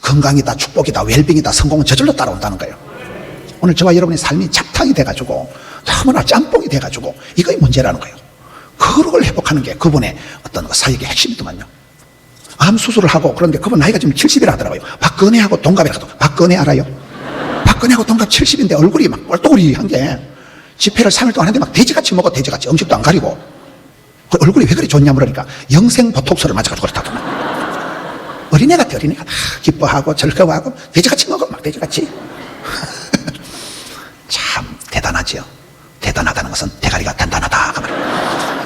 건강이다, 축복이다, 웰빙이다, 성공은 저절로 따라온다는 거예요. 오늘 저와 여러분의 삶이 잡탕이 돼가지고 너무나 짬뽕이 돼가지고 이거의 문제라는 거예요. 거룩을 회복하는 게 그분의 어떤 사역의 핵심이더만요. 암 수술을 하고, 그런데 그분 나이가 지금 70이라 하더라고요. 박근혜하고 동갑이라도. 박근혜 알아요? 박근혜하고 동갑 70인데 얼굴이 막 꼴또리한 게, 집회를 3일 동안 하는데 막 돼지같이 먹어, 돼지같이. 음식도 안 가리고. 그 얼굴이 왜 그리 좋냐 물으니까 영생 보톡스를 맞아가지고 그렇다더만. 어린애 같아, 어린애가. 기뻐하고 즐거워하고 돼지같이 먹어, 막 돼지같이. 참 대단하지요. 대단하다는 것은 대가리가 단단하다 그 말이에요.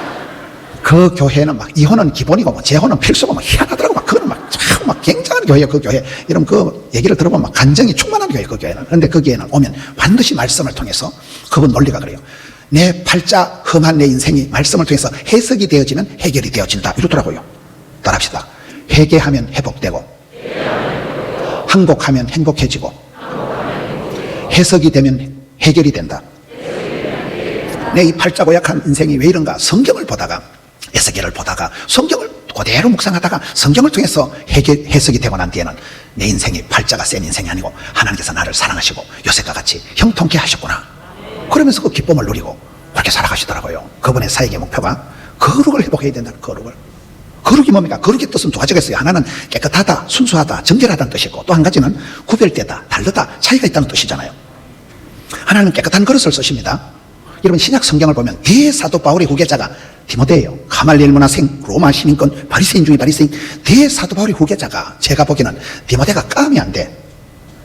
그 교회는 막 이혼은 기본이고 재혼은 필수고 희한하더라고. 그거는 참 굉장한 교회예요, 그 교회. 여러분 그 얘기를 들어보면 막 감정이 충만한 교회예요, 그 교회는. 그런데 거기에는 오면 반드시 말씀을 통해서, 그분 논리가 그래요. 내 팔자 험한 내 인생이 말씀을 통해서 해석이 되어지면 해결이 되어진다 이러더라고요. 따라합시다. 회개하면 회복되고, 항복하면 행복해지고, 해석이 되면 해결이 된다. 내 이 팔자 고약한 인생이 왜 이런가? 성경을 보다가, 에스겔을 보다가, 성경을 그대로 묵상하다가 성경을 통해서 해석이 되고 난 뒤에는 내 인생이 팔자가 센 인생이 아니고 하나님께서 나를 사랑하시고 요셉과 같이 형통케 하셨구나. 그러면서 그 기쁨을 누리고 그렇게 살아가시더라고요. 그분의 사역의 목표가 거룩을 회복해야 된다는, 거룩을. 거룩이 뭡니까? 거룩의 뜻은 두 가지가 있어요. 하나는 깨끗하다, 순수하다, 정결하다는 뜻이고, 또 한 가지는 구별되다, 다르다, 차이가 있다는 뜻이잖아요. 하나는 깨끗한 그릇을 쓰십니다. 여러분 신약 성경을 보면 대사도 바울의 후계자가 디모데예요. 가말리엘 문화생, 로마 시민권, 바리새인 중에 바리새인. 대사도 바울의 후계자가, 제가 보기에는 디모데가 까면 안 돼.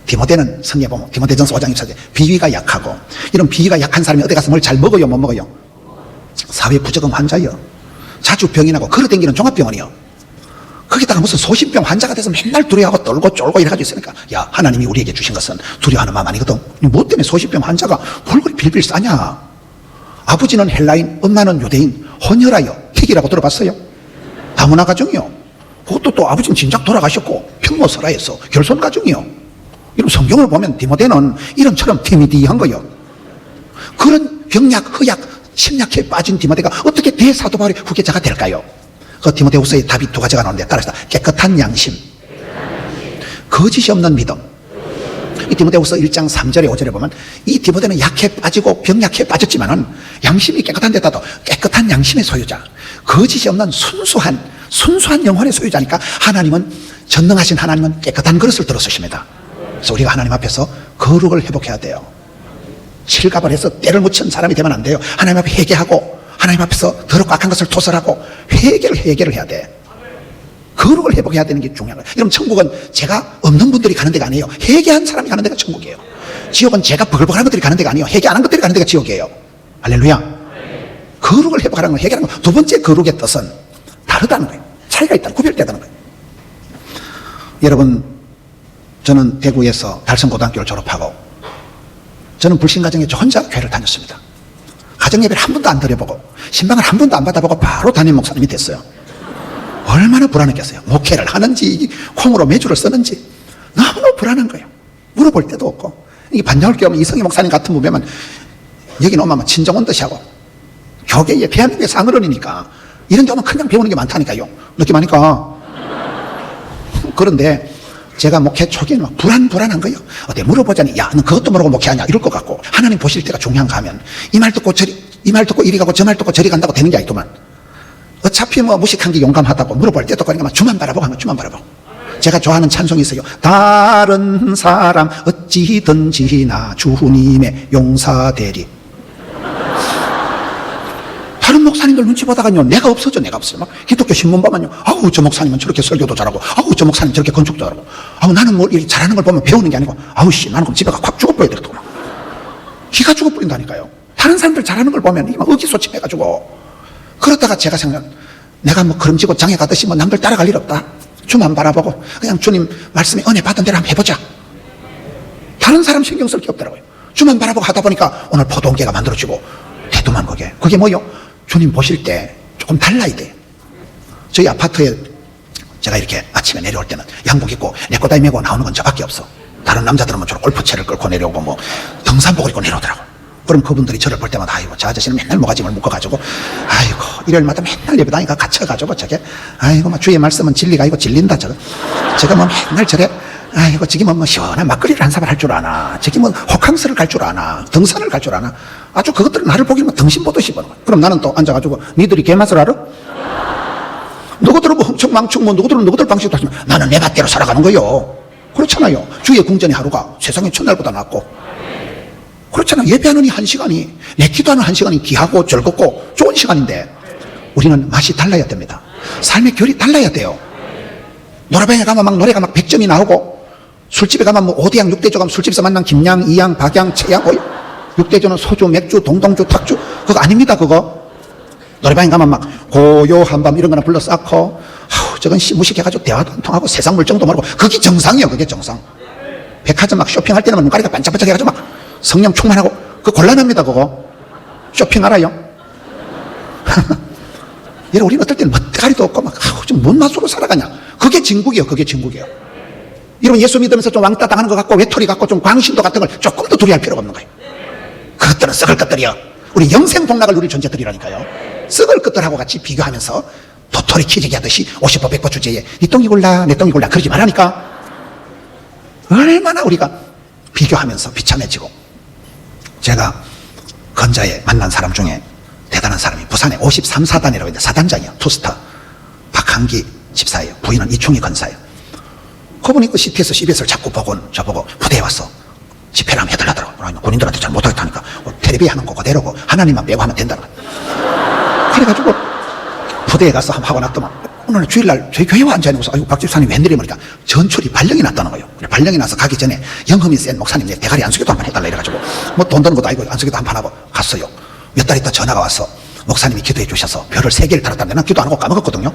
디모데는 성경에 보면 디모데전서 5장 24절 비위가 약하고, 이런 비위가 약한 사람이 어디 가서 뭘 잘 먹어요, 못 먹어요? 사회 부적응 환자예요. 자주 병이 나고 걸어다니는 종합병원이요. 거기다가 무슨 소신병 환자가 돼서 맨날 두려워하고 떨고 쫄고 이래가지고 있으니까, 야, 하나님이 우리에게 주신 것은 두려워하는 마음 아니거든. 뭐 때문에 소신병 환자가 골고루 빌빌 싸냐? 아버지는 헬라인, 엄마는 유대인, 혼혈하여 택이라고 들어봤어요? 다문화 가정이요. 그것도 또 아버지는 진작 돌아가셨고 평모설화에서 결손 가정이요. 이런 성경을 보면 디모데는 이런처럼 티미디한 거요. 그런 병약, 허약, 심약해 빠진 디모데가 어떻게 대사도 바울의 후계자가 될까요? 그 디모데후서의 답이 두 가지가 나오는데 따라서 깨끗한 양심, 거짓이 없는 믿음. 이 디모데후서 1장 3절에 5절에 보면 이 디모데는 약해 빠지고 병약해 빠졌지만은 양심이 깨끗한 데다도 깨끗한 양심의 소유자, 거짓이 없는 순수한 영혼의 소유자니까 하나님은, 전능하신 하나님은 깨끗한 그릇을 들어서십니다. 그래서 우리가 하나님 앞에서 거룩을 회복해야 돼요. 실갑을 해서 때를 묻힌 사람이 되면 안 돼요. 하나님 앞에 회개하고 하나님 앞에서 더럽고 악한 것을 토설하고 회개를 해야 돼. 거룩을 회복해야 되는 게 중요한 거예요. 여러분, 천국은 제가 없는 분들이 가는 데가 아니에요. 회개한 사람이 가는 데가 천국이에요. 지옥은 제가 버글버글한 것들이 가는 데가 아니에요. 회개 안 한 것들이 가는 데가 지옥이에요. 할렐루야. 거룩을 회복하는 건, 회개하는 건. 두 번째 거룩의 뜻은 다르다는 거예요. 차이가 있다, 구별되다는 거예요. 여러분, 저는 대구에서 달성고등학교를 졸업하고 저는 불신가정에 저 혼자 교회를 다녔습니다. 가정예배를 한 번도 안 드려보고 신방을 한 번도 안 받아보고 바로 담임 목사님이 됐어요. 얼마나 불안했겠어요. 목회를 하는지 콩으로 매주를 쓰는지 너무 불안한 거예요. 물어볼 데도 없고. 이게 반장을 끼우면 이성희 목사님 같은 분이면 여기는 오면 친정 온 듯이 하고, 교계에 대한민국의 상어른이니까 이런 데 오면 그냥 배우는 게 많다니까요. 느낌 아니까. 그런데 제가 목회 초기에는 막 불안한 거예요. 어때 물어보자니, 야, 너 그것도 모르고 목회하냐 이럴 것 같고, 하나님 보실 때가 중요한가 하면 이 말 듣고 이리 가고 저 말 듣고 저리 간다고 되는 게 아니더만. 어차피 뭐 무식한 게 용감하다고 물어볼 때도 그러니까 주만 바라보고 하면 주만 바라보고. 제가 좋아하는 찬송이 있어요. 다른 사람 어찌든지 나 주님의 용사되리. 다른 목사님들 눈치 보다가요, 내가 없어져. 막 기독교 신문 보면요, 아우 저 목사님은 저렇게 설교도 잘하고, 아우 저 목사님 저렇게 건축도 잘하고, 아우 나는 뭐 이렇게 잘하는 걸 보면 배우는 게 아니고, 아우 씨 나는 그럼 집에 가 확 죽어버려야 되겠구나. 기가 죽어버린다니까요. 다른 사람들 잘하는 걸 보면 막 의기소침해가지고. 그러다가 제가 생각, 내가 뭐 그름지고 장에 가듯이 뭐 남들 따라갈 일 없다. 주만 바라보고 그냥 주님 말씀에 은혜 받은 대로 한번 해보자. 다른 사람 신경 쓸 게 없더라고요. 주만 바라보고 하다 보니까 오늘 포도원계가 만들어지고, 대두만 그게 뭐요? 주님 보실 때 조금 달라야 돼. 저희 아파트에 제가 이렇게 아침에 내려올 때는 양복 입고 내꼬다리 메고 나오는 건 저밖에 없어. 다른 남자들은 뭐 저런 골프채를 끌고 내려오고 뭐 등산복을 입고 내려오더라고. 그럼 그분들이 저를 볼 때마다, 아이고 저 아저씨는 맨날 모가짐을 묶어가지고, 아이고 일요일마다 맨날 예배당에 갇혀가지고 저게, 아이고 막 주의 말씀은 진리가 아니고 질린다 저거. 제가 뭐 맨날 저래, 아이고 저기 뭐 시원한 막걸리를 한 사발 할 줄 아나, 저기 뭐 호캉스를 갈 줄 아나, 등산을 갈 줄 아나. 아주 그것들은 나를 보기는 등신 보듯이 보는 거야. 그럼 나는 또 앉아가지고, 니들이 개맛을 알아? 누구들은 뭐 흥청망청 뭐 누구들 방식도 하지만 나는 내 밭대로 살아가는 거요. 그렇잖아요. 주의 궁전의 하루가 세상의 첫날보다 낫고. 그렇잖아요. 예배하는 이 한 시간이, 내 기도하는 한 시간이 귀하고 즐겁고 좋은 시간인데, 우리는 맛이 달라야 됩니다. 삶의 결이 달라야 돼요. 노래방에 가면 막 노래가 막 100점이 나오고, 술집에 가면 뭐 5대양 6대조 가면 술집에서 만난 김양, 이양, 박양, 최양, 6대조는 소주, 맥주, 동동주, 탁주, 그거 아닙니다. 그거 노래방에 가면 막 고요한 밤 이런 거나 불러 쌓고, 저건 무식해가지고 대화도 안 통하고 세상 물정도 모르고, 그게 정상이에요. 그게 정상. 백화점 막 쇼핑할 때는 눈가리가 반짝반짝 해가지고 막 성령 충만하고, 그거 곤란합니다. 그거 쇼핑 알아요? 여러분, 우리는 어떨 때는 멋대가리도 없고 막 좀 뭔 맛으로 살아가냐. 그게 진국이에요. 그게 진국이에요. 여러분, 예수 믿으면서 좀 왕따 당하는 것 같고 외톨이 같고 좀 광신도 같은 걸 조금 더 두려워할 필요가 없는 거예요. 그것들은 썩을 것들이요. 우리 영생복락을 누릴 존재들이라니까요. 썩을 것들하고 같이 비교하면서 도토리 키재기 하듯이 50보 100보 주제에 네 똥이 골라 내 똥이 골라 그러지 말라니까. 얼마나 우리가 비교하면서 비참해지고. 제가 건자에 만난 사람 중에 대단한 사람이 부산에 53사단이라고 있는데 사단장이에요. 투스타 박한기 집사예요. 부인은 이충희 건사예요. 그분이 그 CTS, CBS를 자꾸 보고 저보고 부대에 왔어. 집회를 하면 해달라더라고. 군인들한테 잘 못하겠다니까. 텔레비 하는 거 그대로고 하나님만 빼고 하면 된다는 거야. 그래가지고 부대에 가서 한번 하고 났더만, 오늘 주일날 저희 교회에 앉아있고서, 아이고 박 집사님 웬일이야? 그러니까 전출이 발령이 났다는 거예요. 발령이 나서 가기 전에 영험이 센 목사님 내 대가리 안수기도 한번 해달라 이래가지고, 뭐 돈 드는 것도 아니고 안수기도 한번 하고 갔어요. 몇 달 있다 전화가 왔어. 목사님이 기도해 주셔서 별을 3개를 달았다는데 난 기도 안 하고 까먹었거든요.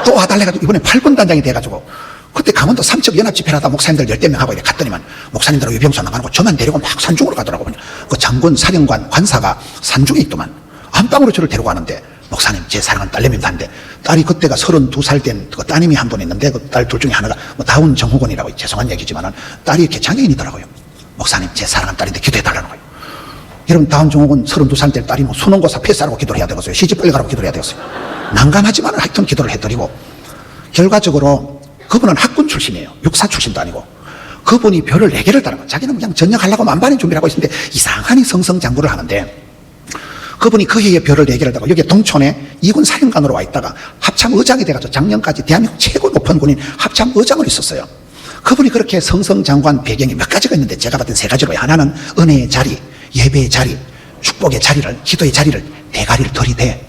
또 와달라 해가지고 이번에 8분 단장이 돼가지고, 그때 강원도 삼척 연합집회를 하다 목사님들 10대 명 하고 이렇게 갔더니만 목사님들하고 유병선 나가고 저만 데리고 막 산중으로 가더라고. 그 장군, 사령관, 관사가 산중에 있더만 안방으로 저를 데리고 가는데, 목사님 제 사랑하는 딸내미도 한데, 딸이 그때가 32살 된 그 따님이 한 분 있는데, 그 딸 둘 중에 하나가 뭐 다운 정후군이라고, 죄송한 얘기지만은 딸이 이렇게 장애인이더라고요. 목사님 제 사랑하는 딸인데 기도해 달라는 거예요. 여러분, 다운종옥은 32살짜리 딸이 뭐 수능고사 패스하라고 기도를 해야 되겠어요. 시집 빨리 가라고 기도를 해야 되겠어요. 난감하지만 하여튼 기도를 해드리고, 결과적으로 그분은 학군 출신이에요. 육사 출신도 아니고. 그분이 별을 4개를 따는 거예요. 자기는 그냥 전역하려고 만반의 준비를 하고 있는데 이상하니 성성장구를 하는데, 그분이 그 해에 별을 4개를 따고 여기 동촌에 2군 사령관으로 와 있다가 합참의장이 돼가지고 작년까지 대한민국 최고 높은 군인 합참의장으로 있었어요. 그분이 그렇게 성성장구한 배경이 몇 가지가 있는데 제가 봤을 때 3가지로, 하나는 은혜의 자리, 예배의 자리, 축복의 자리를, 기도의 자리를 대가리를 들이대.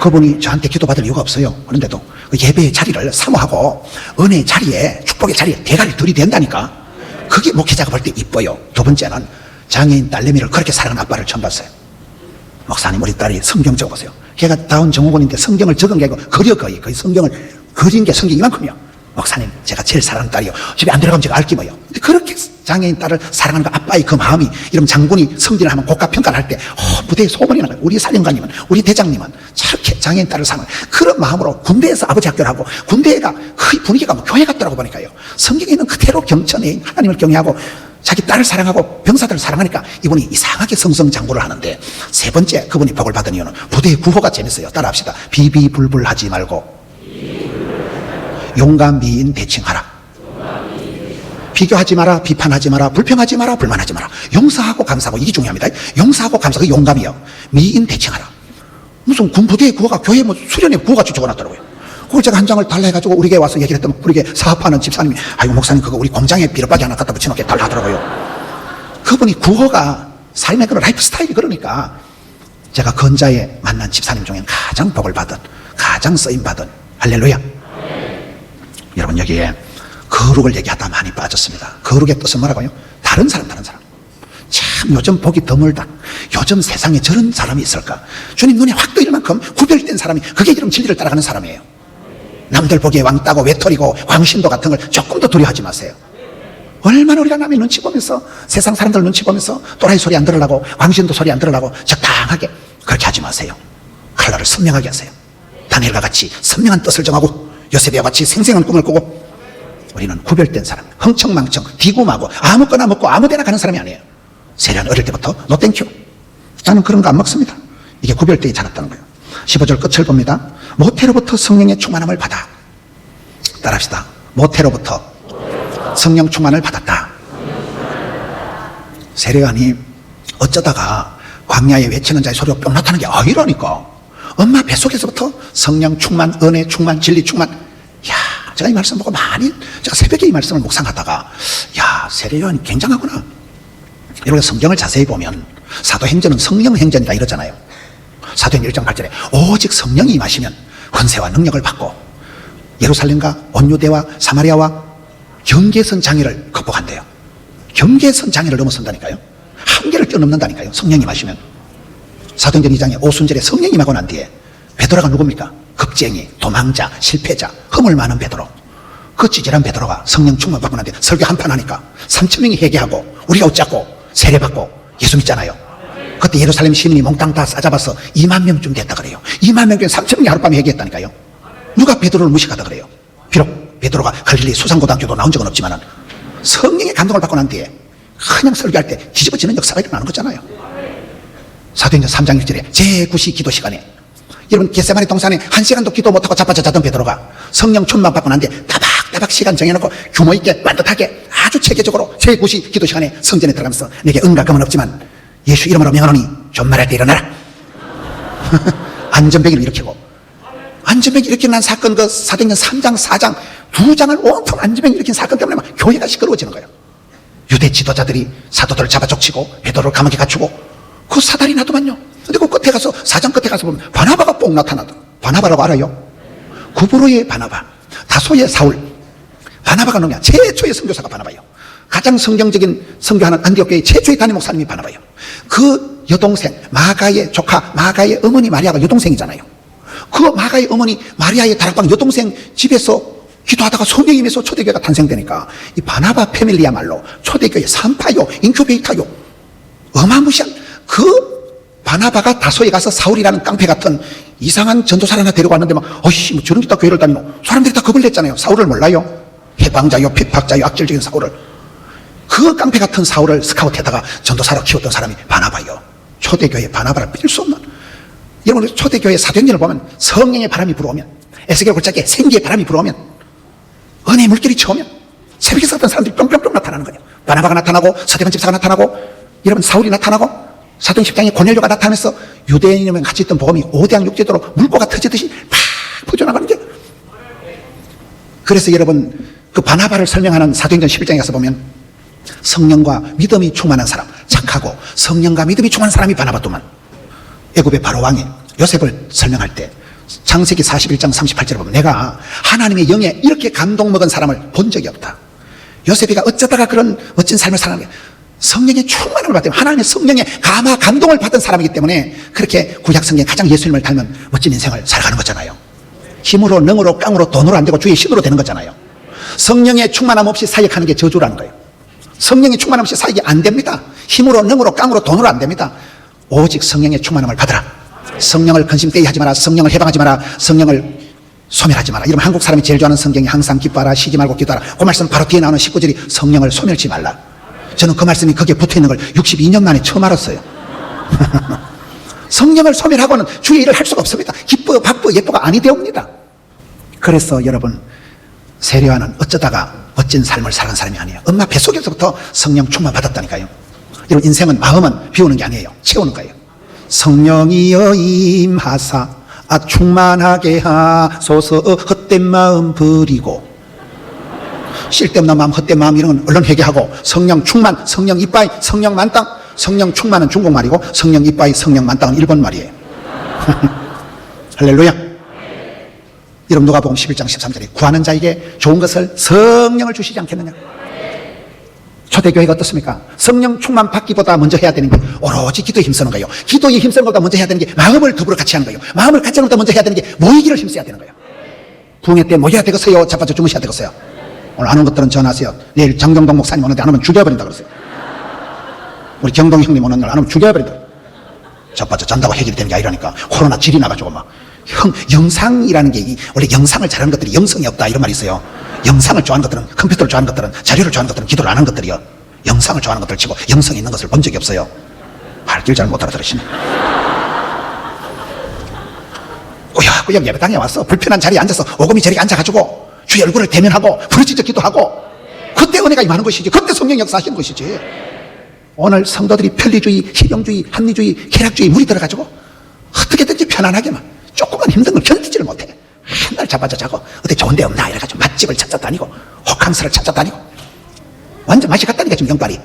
그분이 저한테 기도받을 이유가 없어요. 그런데도 그 예배의 자리를 사모하고 은혜의 자리에, 축복의 자리에 대가리를 들이댄다니까. 그게 목회자가 볼 때 이뻐요. 두 번째는 장애인 딸내미를 그렇게 사랑하는 아빠를 처음 봤어요. 목사님, 우리 딸이 성경 적어보세요. 걔가 다운 정호군인데 성경을 적은 게 아니고 거의 성경을 그린 게 성경 이만큼이요. 목사님, 제가 제일 사랑하는 딸이요. 집에 안 들어가면 제가 알기뭐요. 근데 그렇게 장애인 딸을 사랑하는 그 아빠의 그 마음이, 이런 장군이 승진을 하면 고가평가를 할 때 무대에 소문이 나요. 우리 사령관님은, 우리 대장님은 저렇게 장애인 딸을 사랑하는 그런 마음으로 군대에서 아버지 학교를 하고, 군대가 거의 분위기가 뭐 교회 같더라고 보니까요. 성경에 있는 그대로 경천에 하나님을 경외하고 자기 딸을 사랑하고 병사들을 사랑하니까 이분이 이상하게 성성장구를 하는데, 3번째 그분이 복을 받은 이유는 부대의 구호가 재밌어요. 따라합시다. 비비불불하지 말고 용감 미인 대칭하라. 비교하지 마라, 비판하지 마라, 불평하지 마라, 불만하지 마라. 용서하고 감사하고, 이게 중요합니다. 용서하고 감사하고 용감이요. 미인 대칭하라. 무슨 군 부대의 구호가 교회 뭐 수련회 구호같이 적어놨더라고요. 그걸 제가 한 장을 달라 해가지고 우리 교회 와서 얘기를 했더니 우리 교회 사업하는 집사님이, 아이고 목사님 그거 우리 공장에 비료바지 하나 갖다 붙여놓게 달라 하더라고요. 그분이 구호가 삶의 그런 라이프 스타일이 그러니까, 제가 건자에 만난 집사님 중에 가장 복을 받은, 가장 쓰임받은, 할렐루야. 여러분, 여기에 거룩을 얘기하다 많이 빠졌습니다. 거룩의 뜻은 뭐라고요? 다른 사람. 참 요즘 복이 드물다. 요즘 세상에 저런 사람이 있을까? 주님 눈에 확 뜨일 만큼 구별된 사람이, 그게 이런 진리를 따라가는 사람이에요. 남들 보기에 왕따고 외톨이고 광신도 같은 걸 조금 더 두려워하지 마세요. 얼마나 우리가 남의 눈치 보면서, 세상 사람들 눈치 보면서 또라이 소리 안 들으려고, 광신도 소리 안 들으려고 적당하게, 그렇게 하지 마세요. 칼날을 선명하게 하세요. 다니엘과 같이 선명한 뜻을 정하고 요셉이와 같이 생생한 꿈을 꾸고, 우리는 구별된 사람, 흥청망청 디고마고 아무거나 먹고 아무데나 가는 사람이 아니에요. 세련 어릴 때부터 노 땡큐, 나는 그런 거 안 먹습니다. 이게 구별되게 자랐다는 거예요. 15절 끝을 봅니다. 모태로부터 성령의 충만함을 받아. 따라합시다. 모태로부터 성령 충만을 받았다. 세례요한이 어쩌다가 광야에 외치는 자의 소리가 뿅 나타나는 게 아니라니까. 엄마 뱃속에서부터 성령 충만, 은혜 충만, 진리 충만. 야, 제가 이 말씀 보고 많이, 제가 새벽에 이 말씀을 묵상하다가, 야, 세례요한이 굉장하구나. 여러분, 성경을 자세히 보면 사도행전은 성령행전이다 이러잖아요. 사도행전 1장 8절에 오직 성령이 임하시면 권세와 능력을 받고 예루살렘과 온유대와 사마리아와 경계선 장애를 극복한대요. 경계선 장애를 넘어선다니까요. 한계를 뛰어넘는다니까요. 성령이 임하시면. 사도행전 2장에 오순절에 성령이 임하고 난 뒤에 베드로가 누굽니까? 겁쟁이, 도망자, 실패자, 허물 많은 베드로. 그 찌질한 베드로가 성령 충만 받고 난 뒤에 설교 한판 하니까 3,000명이 회개하고 우리가 웃자고 세례받고 예수 믿잖아요. 그때 예루살렘 시민이 몽땅 다 싸잡아서 2만 명쯤 됐다 그래요. 2만 명 중에 3,000명이 하룻밤에 회개했다니까요. 누가 베드로를 무식하다 그래요? 비록 베드로가 갈릴리 수산고등학교도 나온 적은 없지만 성령의 감동을 받고 난 뒤에 그냥 설교할 때 뒤집어지는 역사가 일어나는 거잖아요. 사도행전 3장 1절에 제9시 기도 시간에, 여러분 겟세마네 동산에 1시간도 기도 못하고 자빠져 자던 베드로가 성령 충만 받고 난 뒤에 따박따박 시간 정해놓고 규모 있게 반듯하게 아주 체계적으로 제9시 기도 시간에 성전에 들어가면서 내게 은과 금은 없지만 예수 이름으로 명하노니 존말할 때 일어나라. 안전뱅이를 일으키고, 안전뱅이 일으키는 난 사건, 그 사도행전 3장 4장 2장을 온통 안전뱅이 일으킨 사건 때문에 막 교회가 시끄러워지는 거예요. 유대 지도자들이 사도들을 잡아 족치고 베드로를 감옥에 갇히고, 그 사달이 나더만요. 근데 그 끝에 가서, 4장 끝에 가서 보면 바나바가 뽕 나타나더. 바나바라고 알아요? 구브로의 바나바, 다소의 사울. 바나바가 누구냐? 최초의 선교사가 바나바예요. 가장 성경적인 선교하는 안디옥교회 최초의 담임 목사님이 바나바예요. 그 여동생 마가의 조카 마가의 어머니 마리아가 여동생이잖아요. 그 마가의 어머니 마리아의 다락방 여동생 집에서 기도하다가 성령이 임해서 초대교회가 탄생되니까 이 바나바 패밀리야말로 초대교회 산파요, 인큐베이터요. 어마무시한 그 바나바가 다소에 가서 사울이라는 깡패 같은 이상한 전도사를 하나 데리고 왔는데 막 어이씨 뭐 저런 게 다 교회를 다니노. 사람들이 다 겁을 냈잖아요. 사울을 몰라요? 해방자요, 핍박자요, 악질적인 사울을. 그 깡패 같은 사울을 스카우트에다가 전도사로 키웠던 사람이 바나바요. 초대교회 바나바를 뺄 수 없는, 여러분 초대교회 사도행전을 보면 성령의 바람이 불어오면, 에스겔 골짜기에 생기의 바람이 불어오면, 은혜의 물결이 쳐오면 새벽에서 어떤 사람들이 뿅뿅뿅 나타나는 거예요. 바나바가 나타나고 서대반 집사가 나타나고 여러분 사울이 나타나고 사도행 10장에 고넬료가 나타나면서 유대인이면 같이 있던 복음이 5대양 6제도로 물고가 터지듯이 팍 퍼져나가는 게. 그래서 여러분 그 바나바를 설명하는 사도행전 11장에 가서 보면 성령과 믿음이 충만한 사람, 착하고 성령과 믿음이 충만한 사람이 바나바더만. 애굽의 바로 왕이 요셉을 설명할 때 창세기 41장 38절에 보면 내가 하나님의 영에 이렇게 감동 먹은 사람을 본 적이 없다. 요셉이가 어쩌다가 그런 멋진 삶을 살아가는 게 성령의 충만함을 받기 때문에, 하나님의 성령의 감화 감동을 받은 사람이기 때문에 그렇게 구약 성경에 가장 예수님을 닮은 멋진 인생을 살아가는 거잖아요. 힘으로 능으로 깡으로 돈으로 안 되고 주의 신으로 되는 거잖아요. 성령의 충만함 없이 사역하는 게 저주라는 거예요. 성령의 충만함 없이 사역이 안 됩니다. 힘으로 능으로 깡으로 돈으로 안 됩니다. 오직 성령의 충만함을 받으라. 성령을 근심되이 하지 마라. 성령을 해방하지 마라. 성령을 소멸하지 마라. 이러면 한국 사람이 제일 좋아하는 성경이 항상 기뻐하라, 쉬지 말고 기도하라. 그 말씀 바로 뒤에 나오는 19절이 성령을 소멸치 말라. 저는 그 말씀이 거기에 붙어있는 걸 62년 만에 처음 알았어요. 성령을 소멸하고는 주의 일을 할 수가 없습니다. 기뻐 바쁘 예뻐가 아니 되옵니다. 그래서 여러분 세례요한은 어쩌다가 멋진 삶을 살아간 사람이 아니에요. 엄마 뱃속에서부터 성령 충만 받았다니까요. 여러분 인생은 마음은 비우는 게 아니에요. 채우는 거예요. 성령이여 임하사 충만하게 하소서. 헛된 마음 버리고, 쓸데없는 마음, 헛된 마음 이런 건 얼른 회개하고, 성령 충만, 성령 이빠이, 성령 만땅. 성령 충만은 중국말이고 성령 이빠이, 성령 만땅은 일본말이에요. 할렐루야. 여러분 누가복음 11장 13절에 구하는 자에게 좋은 것을 성령을 주시지 않겠느냐. 초대교회가 어떻습니까? 성령 충만 받기보다 먼저 해야 되는 게 오로지 기도에 힘쓰는 거예요. 기도에 힘쓰는 것보다 먼저 해야 되는 게 마음을 더불어 같이 하는 거예요. 마음을 같이 하는 것보다 먼저 해야 되는 게 모이기를 힘써야 되는 거예요. 부흥회 때 모여야 되겠어요? 자빠져 주무셔야 되겠어요? 오늘 안 온 것들은 전화하세요. 내일 정경동 목사님 오는데 안 오면 죽여버린다 그러세요. 우리 경동 형님 오는 날 안 오면 죽여버린다. 자빠져 잔다고 해결이 되는 게 아니라니까. 코로나 질이 나가지고 막 영상이라는 게 원래 영상을 잘하는 것들이 영성이 없다 이런 말이 있어요. 영상을 좋아하는 것들은, 컴퓨터를 좋아하는 것들은, 자료를 좋아하는 것들은 기도를 안 하는 것들이요. 영상을 좋아하는 것들 치고 영성이 있는 것을 본 적이 없어요. 말길 잘 못 알아들으시네. 꾸역꾸역 예배당에 와서 불편한 자리에 앉아서 오금이 저리게 앉아가지고 주의 얼굴을 대면하고 부르짖어 기도하고, 그때 은혜가 임하는 것이지. 그때 성령 역사하시는 것이지. 오늘 성도들이 편리주의, 실용주의, 합리주의, 쾌락주의 물이 들어가지고 어떻게든지 편안하게만 조금만 힘든 걸 견디지를 못해. 맨날 잡아져 자고 어디 좋은 데 없나 이래가지고 맛집을 찾아다니고 호캉스를 찾아다니고 완전 맛이 갔다니까 지금 영빨이.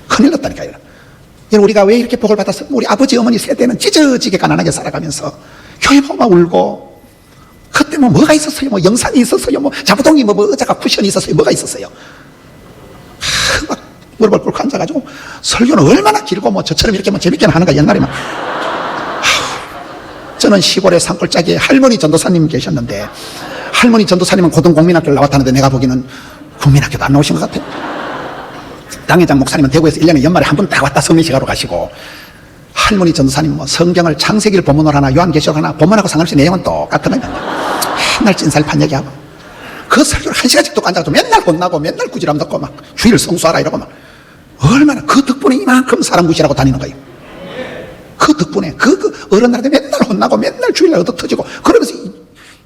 큰일 났다니까요. 여러분 우리가 왜 이렇게 복을 받았어? 우리 아버지 어머니 세대는 찢어지게 가난하게 살아가면서 교회 보면 울고, 그때 뭐가 있었어요? 뭐 영상이 있었어요? 뭐 자부동이 뭐 의자가 쿠션이 있었어요? 뭐가 있었어요? 막 무릎을 꿇고 앉아가지고 설교는 얼마나 길고 뭐 저처럼 이렇게 뭐 재밌게 하는가 옛날에만. 저는 시골의 산골짜기에 할머니 전도사님 계셨는데, 할머니 전도사님은 고등국민학교를 나왔다는데 내가 보기에는 국민학교도 안 나오신 것 같아요. 당회장 목사님은 대구에서 1년에 연말에 한 번 딱 왔다 성례식하러 가시고, 할머니 전도사님 뭐 성경을 창세기를 본문으로 하나 요한계시록 하나 본문하고 상관없이 내용은 똑같은 거예요. 맨날 찐살판 얘기하고 그 설교를 1시간씩 듣고 앉아가지고 맨날 혼나고 맨날 꾸지람 듣고 막 주일 성수하라 이러고 막 얼마나 그 덕분에 이만큼 사람 무시하고 다니는 거예요. 그 덕분에 그 어른들한테 맨날 혼나고 맨날 주일날 얻어 터지고 그러면서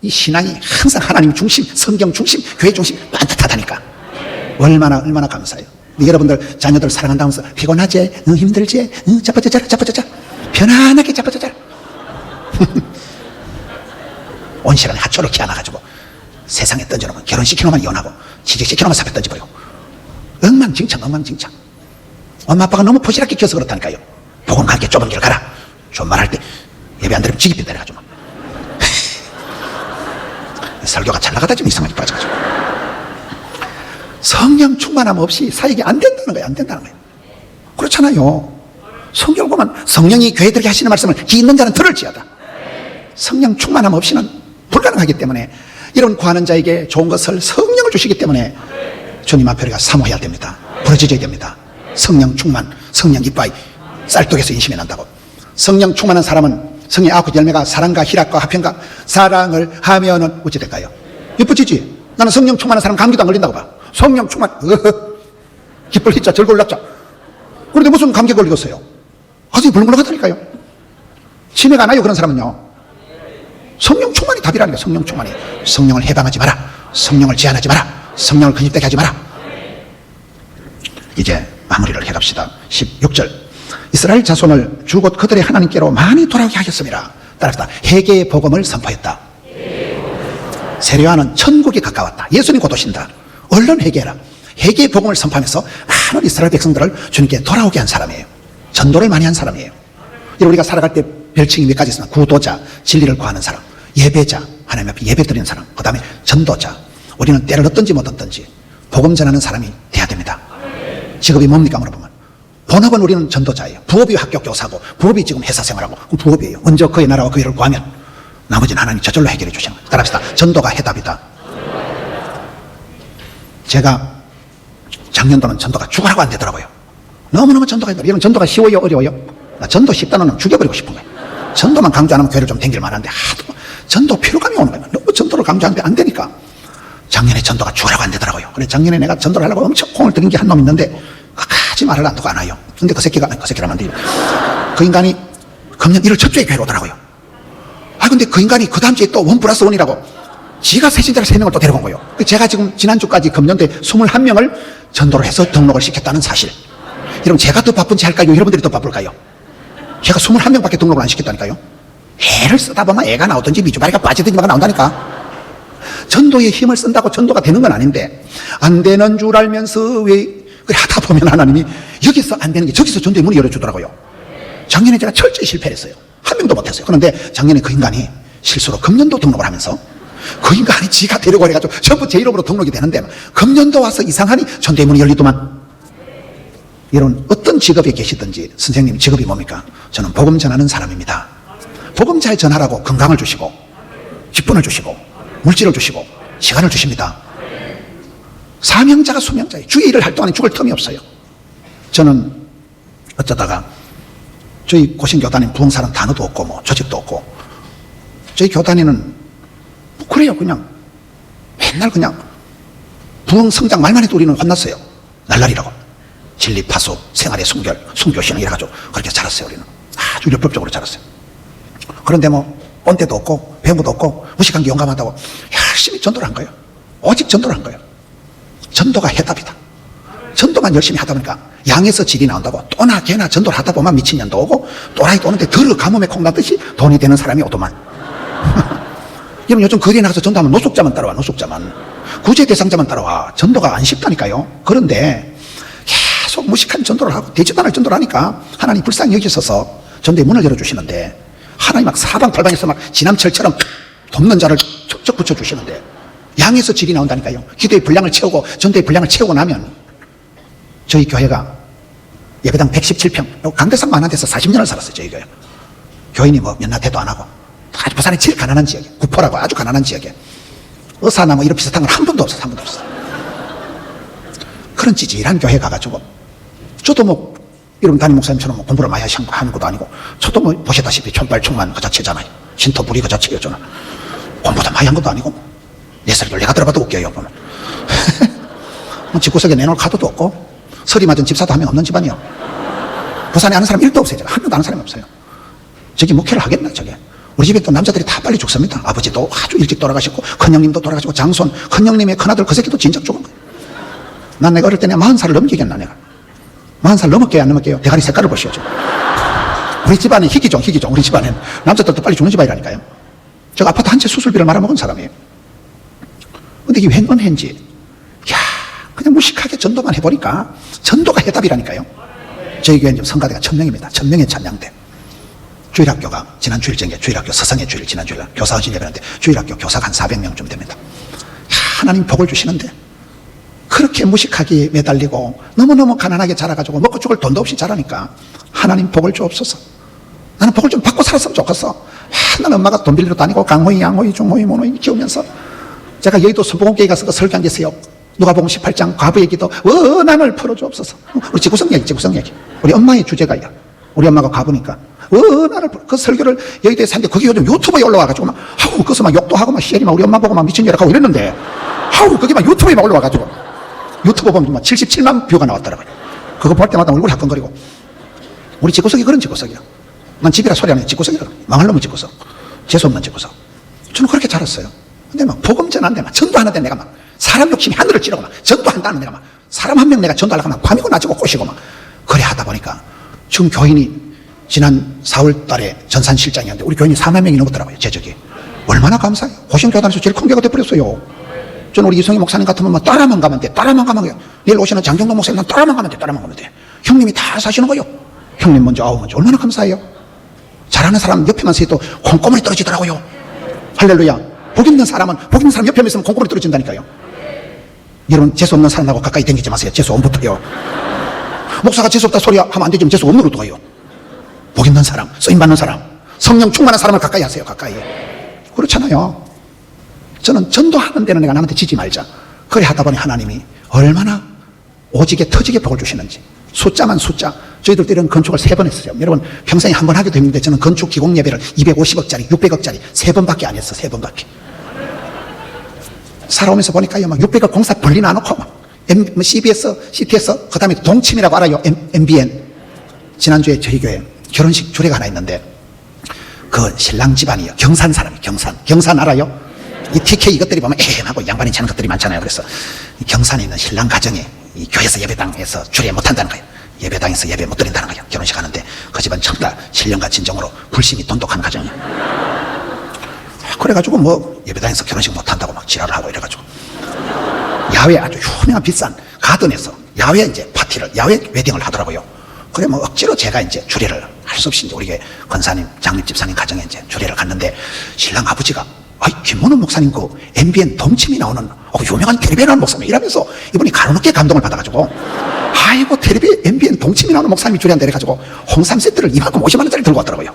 이 신앙이 항상 하나님 중심, 성경 중심, 교회 중심 반듯하다니까. 얼마나 감사해요. 여러분들 자녀들 사랑한다면서 피곤하지? 힘들지? 자빠져자라 자빠져자 편안하게 자빠져자라. 온실한 하초를 키워놔가지고 세상에 던져놓으면 결혼시키놓으면 이혼하고 취직시키놓으면 사표 던져버리고 엉망진창. 엄마 아빠가 너무 포시락게 키워서 그렇다니까요. 복음 가게 좁은 길 가라. 좀 말할 때 예배 안 들으면 지기핀 내려가지고 막. 설교가 잘 나가다 좀 이상하게 빠져가지고. 성령 충만함 없이 사역이 안 된다는 거예요. 안 된다는 거예요. 그렇잖아요. 성경 보면 성령이 교회들에게 하시는 말씀을 귀 있는 자는 들을지어다. 성령 충만함 없이는 불가능하기 때문에 이런 구하는 자에게 좋은 것을 성령을 주시기 때문에 주님 앞에 우리가 사모해야 됩니다. 부르짖어야 됩니다. 성령 충만, 성령 이빠이, 쌀떡에서 인심이 난다고. 성령 충만한 사람은 성령 9열매가 사랑과 희락과 화평과 사랑을 하면은 어찌 될까요? 예쁘지지? 나는 성령 충만한 사람 감기도 안 걸린다고 봐. 성령 충만, 기쁠 희자 절골 낙자. 그런데 무슨 감기 걸리겠어요? 가슴이 불렁불렁하다니까요. 치매가 안 와요, 그런 사람은요. 성령 충만이 답이라니까. 성령 충만이. 성령을 해방하지 마라. 성령을 제한하지 마라. 성령을 근육되게 하지 마라. 이제 마무리를 해갑시다. 16절. 이스라엘 자손을 주곧 그들의 하나님께로 많이 돌아오게 하셨습니다. 따라합시다. 회개의 복음을 선포했다. 세례요한은 천국이 가까웠다. 예수님 곧 오신다. 얼른 회개해라. 회개의 복음을 선포하면서 많은 이스라엘 백성들을 주님께 돌아오게 한 사람이에요. 전도를 많이 한 사람이에요. 우리가 살아갈 때 별칭이 몇 가지 있습니다. 구도자, 진리를 구하는 사람, 예배자, 하나님 앞에 예배 드리는 사람, 그 다음에 전도자. 우리는 때를 얻든지 못 얻든지 복음 전하는 사람이 돼야 됩니다. 직업이 뭡니까 물어보면 본업은 우리는 전도자예요. 부업이 학교 교사고 부업이 지금 회사 생활하고 그럼 부업이에요. 먼저 그의 나라와 그 일을 구하면 나머지는 하나님이 저절로 해결해 주시는 거예요. 따라합시다. 전도가 해답이다. 제가 작년도는 전도가 죽으라고 안 되더라고요. 너무너무 전도가 힘들어요. 여러분 전도가 쉬워요? 어려워요? 나 전도 쉽다는 놈 죽여버리고 싶은 거예요. 전도만 강조 안 하면 교회를 좀 댕길 만한데 하도 전도 피로감이 오는 거예요. 너무 전도를 강조하는데 안 되니까 작년에 전도가 죽으라고 안 되더라고요. 그래 작년에 내가 전도를 하려고 엄청 공을 들인 게 한 놈 있는데 끝까지 말을 안 두고 안 와요. 근데 그 새끼라면 안 돼요. 그 인간이 금년 1월 첫 주에 교회로 오더라고요. 근데 그 인간이 그 다음 주에 또 1+1이라고 지가 세신자를 3명을 또 데려온 거예요. 제가 지금 지난주까지 금년도에 21명을 전도를 해서 등록을 시켰다는 사실. 여러분 제가 더 바쁜지 할까요? 여러분들이 더 바쁠까요? 제가 21명밖에 등록을 안 시켰다니까요. 애를 쓰다 보면 애가 나오든지 미주발이가 빠지든지 막 나온다니까. 전도에 힘을 쓴다고 전도가 되는 건 아닌데 안 되는 줄 알면서 왜 그래 하다 보면 하나님이 여기서 안 되는 게 저기서 전도의 문이 열어주더라고요. 작년에 제가 철저히 실패를 했어요. 한 명도 못했어요. 그런데 작년에 그 인간이 실수로 금년도 등록을 하면서 그 인간이 지가 데리고 해가지고 전부 제 이름으로 등록이 되는데 금년도 와서 이상하니 전도의 문이 열리더만. 여러분 어떤 직업에 계시든지 선생님 직업이 뭡니까? 저는 복음 전하는 사람입니다. 복음 잘 전하라고 건강을 주시고 직분을 주시고 물질을 주시고 시간을 주십니다. 사명자가 수명자예요. 주의 일을 할 동안에 죽을 틈이 없어요. 저는 어쩌다가 저희 고신교단인 부흥사는 단어도 없고 뭐 조직도 없고 저희 교단에는 뭐 그래요. 그냥 맨날 그냥 부흥 성장 말만 해도 우리는 혼났어요. 날라리라고. 진리 파수, 생활의 순결, 순교신앙 이래가지고 그렇게 자랐어요. 우리는 아주 율법적으로 자랐어요. 그런데 뭐 본때도 없고 배우도 없고 무식한 게 용감하다고 열심히 전도를 한 거예요. 오직 전도를 한 거예요. 전도가 해답이다. 전도만 열심히 하다 보니까 양에서 질이 나온다고 또나 개나 전도를 하다 보면 미친년도 오고 또라이도 오는데 덜 가뭄에 콩 나듯이 돈이 되는 사람이 오더만. 여러분 요즘 거리에 나가서 전도하면 노숙자만 따라와. 노숙자만. 구제 대상자만 따라와. 전도가 안 쉽다니까요. 그런데 계속 무식한 전도를 하고 되지도 않을 전도를 하니까 하나님 불쌍히 여기셔서 전도의 문을 열어주시는데 하나님 막 사방팔방에서 막 지남철처럼 돕는 자를 척척 붙여주시는데 양에서 질이 나온다니까요. 기도의 분량을 채우고 전도의 분량을 채우고 나면 저희 교회가 예배당 117평 강대상 많은 데서 40년을 살았어요. 저희 교회 교인이 뭐 몇나태도 안 하고 아주 부산의 제일 가난한 지역에 구포라고 아주 가난한 지역에 의사나 뭐 이런 비슷한 건 한 번도 없어요. 한 번도 없어요. 그런 찌질한 교회 가가지고 저도 뭐 여러분 담임 목사님처럼 뭐 공부를 많이 하는 것도 아니고 저도 뭐 보시다시피 촌발총만 그 자체잖아요. 신토불이 그 자체예요. 저는 공부도 많이 한 것도 아니고 내 설교를 내가 들어봐도 웃겨요. 보면 뭐 집구석에 내놓을 카드도 없고 서리 맞은 집사도 한 명 없는 집안이요. 부산에 아는 사람 1도 없어요. 제가 한 명도 아는 사람이 없어요. 저기 목회를 하겠나 저게. 우리 집에 또 남자들이 다 빨리 죽습니다. 아버지도 아주 일찍 돌아가시고 큰형님도 돌아가시고 장손 큰형님의 큰아들 그 새끼도 진작 죽은 거예요. 난 내가 어릴 때 내가 40살을 넘기겠나 내가. 40살 넘을게요 안 넘을게요? 대가리 색깔을 보시죠. 우리 집안에 희귀종 우리 집안엔 남자들도 빨리 죽는 집안이라니까요. 제가 아파트 한 채 수술비를 말아먹은 사람이에요. 근데 이게 웬 은혜인지 그냥 무식하게 전도만 해보니까 전도가 해답이라니까요. 저희 교회는 지금 성가대가 1000명입니다. 1000명의 찬양대. 주일학교가 지난 주일전에 주일학교 서성의 주일 지난 주일 교사 헌신 예배하는데 주일학교 교사가 한 400명쯤 됩니다. 하나님 복을 주시는데 그렇게 무식하게 매달리고 너무너무 가난하게 자라가지고 먹고 죽을 돈도 없이 자라니까 하나님 복을 주옵소서. 나는 복을 좀 받고 살았으면 좋겠어. 나는 엄마가 돈 빌리러 다니고 강호이 양호이 중호이 모노이 키우면서 제가 여의도 선보공교회 가서 그 설교한 게 있어요. 누가복음 18장 과부의 기도 원한을 풀어주옵소서. 우리 지구성 얘기 우리 엄마의 주제가야. 우리 엄마가 과부니까 원한을 그 설교를 여의도에서 하는데 그게 요즘 유튜브에 올라와가지고 막 거기서 막 욕도 하고 막 시엘이 막 우리 엄마 보고 막 미친 줄 알고 이랬는데 그게 막 유튜브에 막 올라와가지고 유튜브 보면 막 77만 뷰가 나왔더라고요. 그거 볼 때마다 얼굴 화끈거리고 우리 집구석이 그런 집구석이야. 난 집이라 소리 안 해. 집구석이라. 망할 놈의 집구석. 재수없는 집구석. 저는 그렇게 자랐어요. 근데 막 복음 전하는데 막 전도하는데 내가 막 사람 욕심이 하늘을 찌르고 막 전도한다는 내가 막 사람 한 명 내가 전도하려고 막 밤이고 낮이고 꼬시고 막 그래 하다 보니까 지금 교인이 지난 4월 달에 전산 실장이었는데 우리 교인이 4만 명이 넘었더라고요. 제적이. 얼마나 감사해요. 고신교단에서 제일 큰 교가 돼버렸어요. 저는 우리 이성희 목사님 같으면 뭐 따라만 가면 돼. 따라만 가면 돼. 내일 오시는 장경동 목사님 난 따라만 가면 돼. 따라만 가면 돼. 형님이 다 사시는 거요. 형님 먼저 아우 먼저 얼마나 감사해요. 잘하는 사람 옆에만 서도 콩고물이 떨어지더라고요. 할렐루야. 복 있는 사람 옆에만 있으면 콩고물이 떨어진다니까요. 여러분 재수 없는 사람하고 가까이 댕기지 마세요. 재수 없부터요. 목사가 재수 없다 소리 하면 안 되지만 재수 없는 것도 가요. 복 있는 사람, 쓰임받는 사람, 성령 충만한 사람을 가까이 하세요. 가까이. 그렇잖아요. 저는 전도하는 데는 내가 남한테 지지 말자. 그래 하다 보니 하나님이 얼마나 오지게 터지게 복을 주시는지. 숫자만 숫자. 저희들도 이런 건축을 3번 했어요. 여러분 평생에 한 번 하기도 힘든데 저는 건축 기공 예배를 250억짜리 600억짜리 3번밖에 안 했어. 3번밖에. 살아오면서 보니까요 막 600억 공사 벌리 놔놓고 막 CBS, CTS 그 다음에 동침이라고 알아요. MBN. 지난주에 저희 교회 결혼식 주례가 하나 있는데 그 신랑 집안이요. 경산 사람이에요. 경산 알아요? 이 TK 이것들이 보면 하고 양반인 차는 것들이 많잖아요. 그래서 경산에 있는 신랑 가정에 이 교회에서 예배당에서 주례 못한다는 거예요. 예배당에서 예배 못 드린다는 거예요. 결혼식 하는데 그 집안 전부 다 신령과 진정으로 불신이 돈독한 가정이에요. 그래가지고 뭐 예배당에서 결혼식 못한다고 막 지랄을 하고 이래가지고 야외 아주 유명한 비싼 가든에서 야외 이제 파티를 야외 웨딩을 하더라고요. 그래 뭐 억지로 제가 이제 주례를 할 수 없이 이제 우리 교회 권사님 장립 집사님 가정에 이제 주례를 갔는데 신랑 아버지가 김문호 목사님 그 MBN 동침이 나오는 유명한 텔레비에 나오는 목사님 이러면서 이분이 가로놓게 감동을 받아가지고 아이고 텔레비 MBN 동침이 나오는 목사님이 주례한다 이래가지고 홍삼 세트를 이만큼 50만 원짜리 들고 왔더라고요.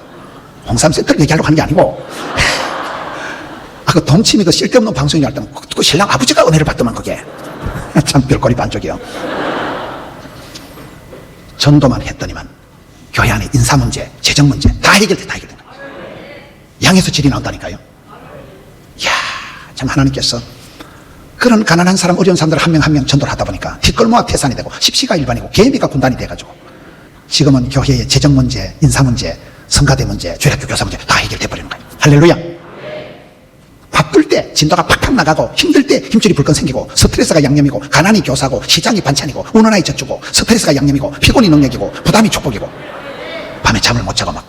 홍삼 세트를 얘기하려고 하는 게 아니고 그 동침이 그 쓸데없는 방송이 할 때는 그 신랑 아버지가 은혜를 받더만 그게 참 별거리 반쪽이요. 전도만 했더니만 교회 안에 인사 문제, 재정 문제 다 해결된 거예요. 양에서 질이 나온다니까요. 이야, 참 하나님께서 그런 가난한 사람, 어려운 사람들 한 명 한 명 전도를 하다 보니까 뒷걸모가 태산이 되고 십시가 일반이고 개미가 군단이 돼가지고 지금은 교회의 재정 문제, 인사 문제, 성가대 문제, 죄학교 교사 문제 다 해결돼 버리는 거예요. 할렐루야. 바쁠 때 진도가 팍팍 나가고 힘들 때 힘줄이 불끈 생기고 스트레스가 양념이고 가난이 교사고 시장이 반찬이고 우는 아이 젖주고 스트레스가 양념이고 피곤이 능력이고 부담이 축복이고 밤에 잠을 못 자고 막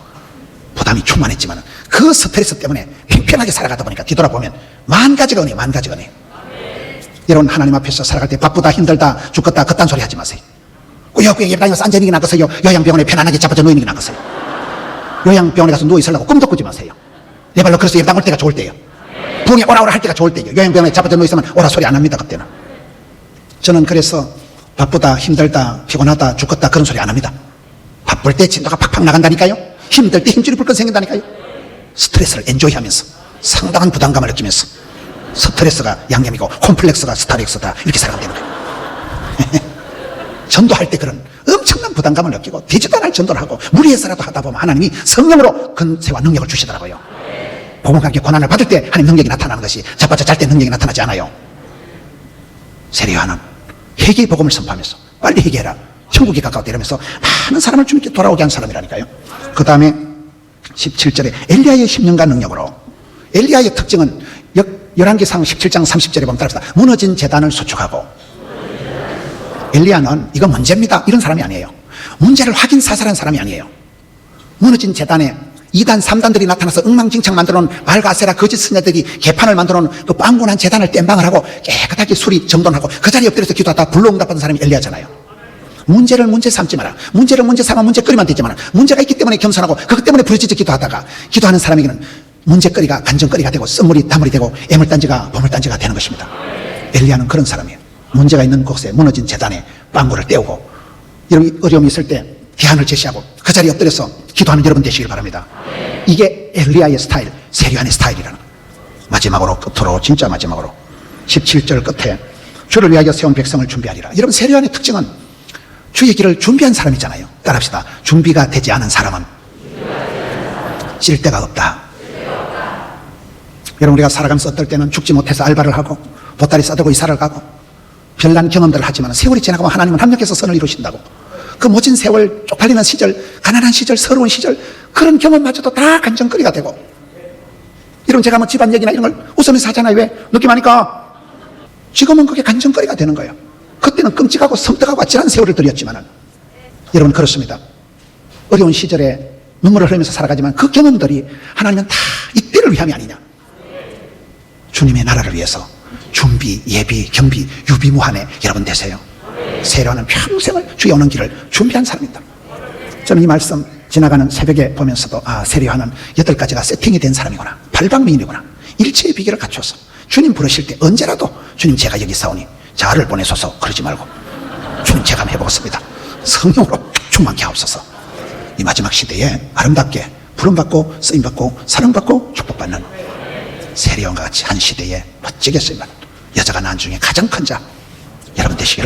부담이 충만했지만 그 스트레스 때문에 평평하게 살아가다 보니까 뒤돌아보면 만 가지가 은혜. 여러분 하나님 앞에서 살아갈 때 바쁘다 힘들다 죽겠다 그딴 소리 하지 마세요. 꾸역꾸역 예배당에서 앉아있는 게 나겠어요? 요양병원에 편안하게 잡아져 누이는 게 나겠어요? 요양병원에 가서 누워 있으려고 꿈도 꾸지 마세요. 내 발로 그래서 예배당 올 때가 좋을 때예요. 부흥에 오라 할 때가 좋을 때예요. 요양병원에 잡아져 누워 있으면 오라 소리 안 합니다. 그때는. 저는 그래서 바쁘다 힘들다 피곤하다 죽겠다 그런 소리 안 합니다. 바쁠 때 진도가 팍팍 나간다니까요. 힘들 때 힘줄이 불끈 생긴다니까요. 스트레스를 엔조이하면서 상당한 부담감을 느끼면서 스트레스가 양념이고 콤플렉스가 스타렉스다 이렇게 살아가면 되는 거예요. 전도할 때 그런 엄청난 부담감을 느끼고 되지도 않을 전도를 하고 무리해서라도 하다 보면 하나님이 성령으로 근세와 능력을 주시더라고요. 복음과 함께 고난을 받을 때 하나님 능력이 나타나는 것이 자빠져 잘 때 능력이 나타나지 않아요. 세례요한은 회개의 복음을 선포하면서 빨리 회개해라 천국이 가까웠다 이러면서 많은 사람을 주님께 돌아오게 한 사람이라니까요. 그 다음에 17절에 엘리야의 10년간 능력으로 엘리야의 특징은 열왕기상 17장 30절에 보면 따라서 무너진 제단을 수축하고 엘리야는 이거 문제입니다 이런 사람이 아니에요. 문제를 확인 사살한 사람이 아니에요. 무너진 제단에 2단 3단들이 나타나서 엉망진창 만들어놓은 발가세라 거짓 선자들이 개판을 만들어놓은 그 빵군한 제단을 땜방을 하고 깨끗하게 수리 정돈하고 그 자리에 엎드려서 기도하다 불로응답받은 사람이 엘리야잖아요. 문제를 문제 삼지 마라. 문제를 문제 삼아 문제거리만 되지 마라. 문제가 있기 때문에 겸손하고 그것 때문에 부르짖어 기도하다가 기도하는 사람에게는 문제거리가 간증거리가 되고 썸물이 다물이 되고 애물단지가 보물단지가 되는 것입니다. 엘리야는 그런 사람이에요. 문제가 있는 곳에 무너진 제단에 빵구를 떼우고 여러분 어려움이 있을 때 대안을 제시하고 그 자리에 엎드려서 기도하는 여러분 되시길 바랍니다. 이게 엘리야의 스타일, 세례요한의 스타일이라는 거예요. 마지막으로 끝으로 진짜 마지막으로 17절 끝에 주를 위하여 세운 백성을 준비하리라. 여러분 세례요한의 특징은 주의 길을 준비한 사람이잖아요. 따라합시다. 준비가 되지 않은 사람은 쉴 데가 없다. 여러분 우리가 살아가면서 어떨 때는 죽지 못해서 알바를 하고 보따리 싸들고 이사를 가고 별난 경험들을 하지만 세월이 지나가면 하나님은 합력해서 선을 이루신다고 그 모진 세월, 쪽팔리는 시절, 가난한 시절, 서러운 시절, 그런 경험마저도 다 간증거리가 되고, 이런 제가 뭐 집안 얘기나 이런 걸 웃으면서 하잖아요. 왜? 느낌하니까. 지금은 그게 간증거리가 되는 거예요. 그때는 끔찍하고 섬뜩하고 아찔한 세월을 들였지만은, 여러분 그렇습니다. 어려운 시절에 눈물을 흘리면서 살아가지만 그 경험들이 하나님은 다 이때를 위함이 아니냐. 주님의 나라를 위해서 준비, 예비, 경비, 유비무한에 여러분 되세요. 세례요한은 평생을 주의 오는 길을 준비한 사람입니다. 저는 이 말씀 지나가는 새벽에 보면서도 세례요한은 8가지가 세팅이 된 사람이구나. 발방미인이구나. 일체의 비결을 갖춰서 주님 부르실 때 언제라도 주님 제가 여기 사오니 자를 보내소서 그러지 말고 주님 제가 한번 해보겠습니다. 성령으로 충만케 하옵소서. 이 마지막 시대에 아름답게 부름받고 쓰임받고 사랑받고 축복받는 세례요한과 같이 한 시대에 멋지게 쓰임받는 여자가 낳은 중에 가장 큰 자 여러분 되시기를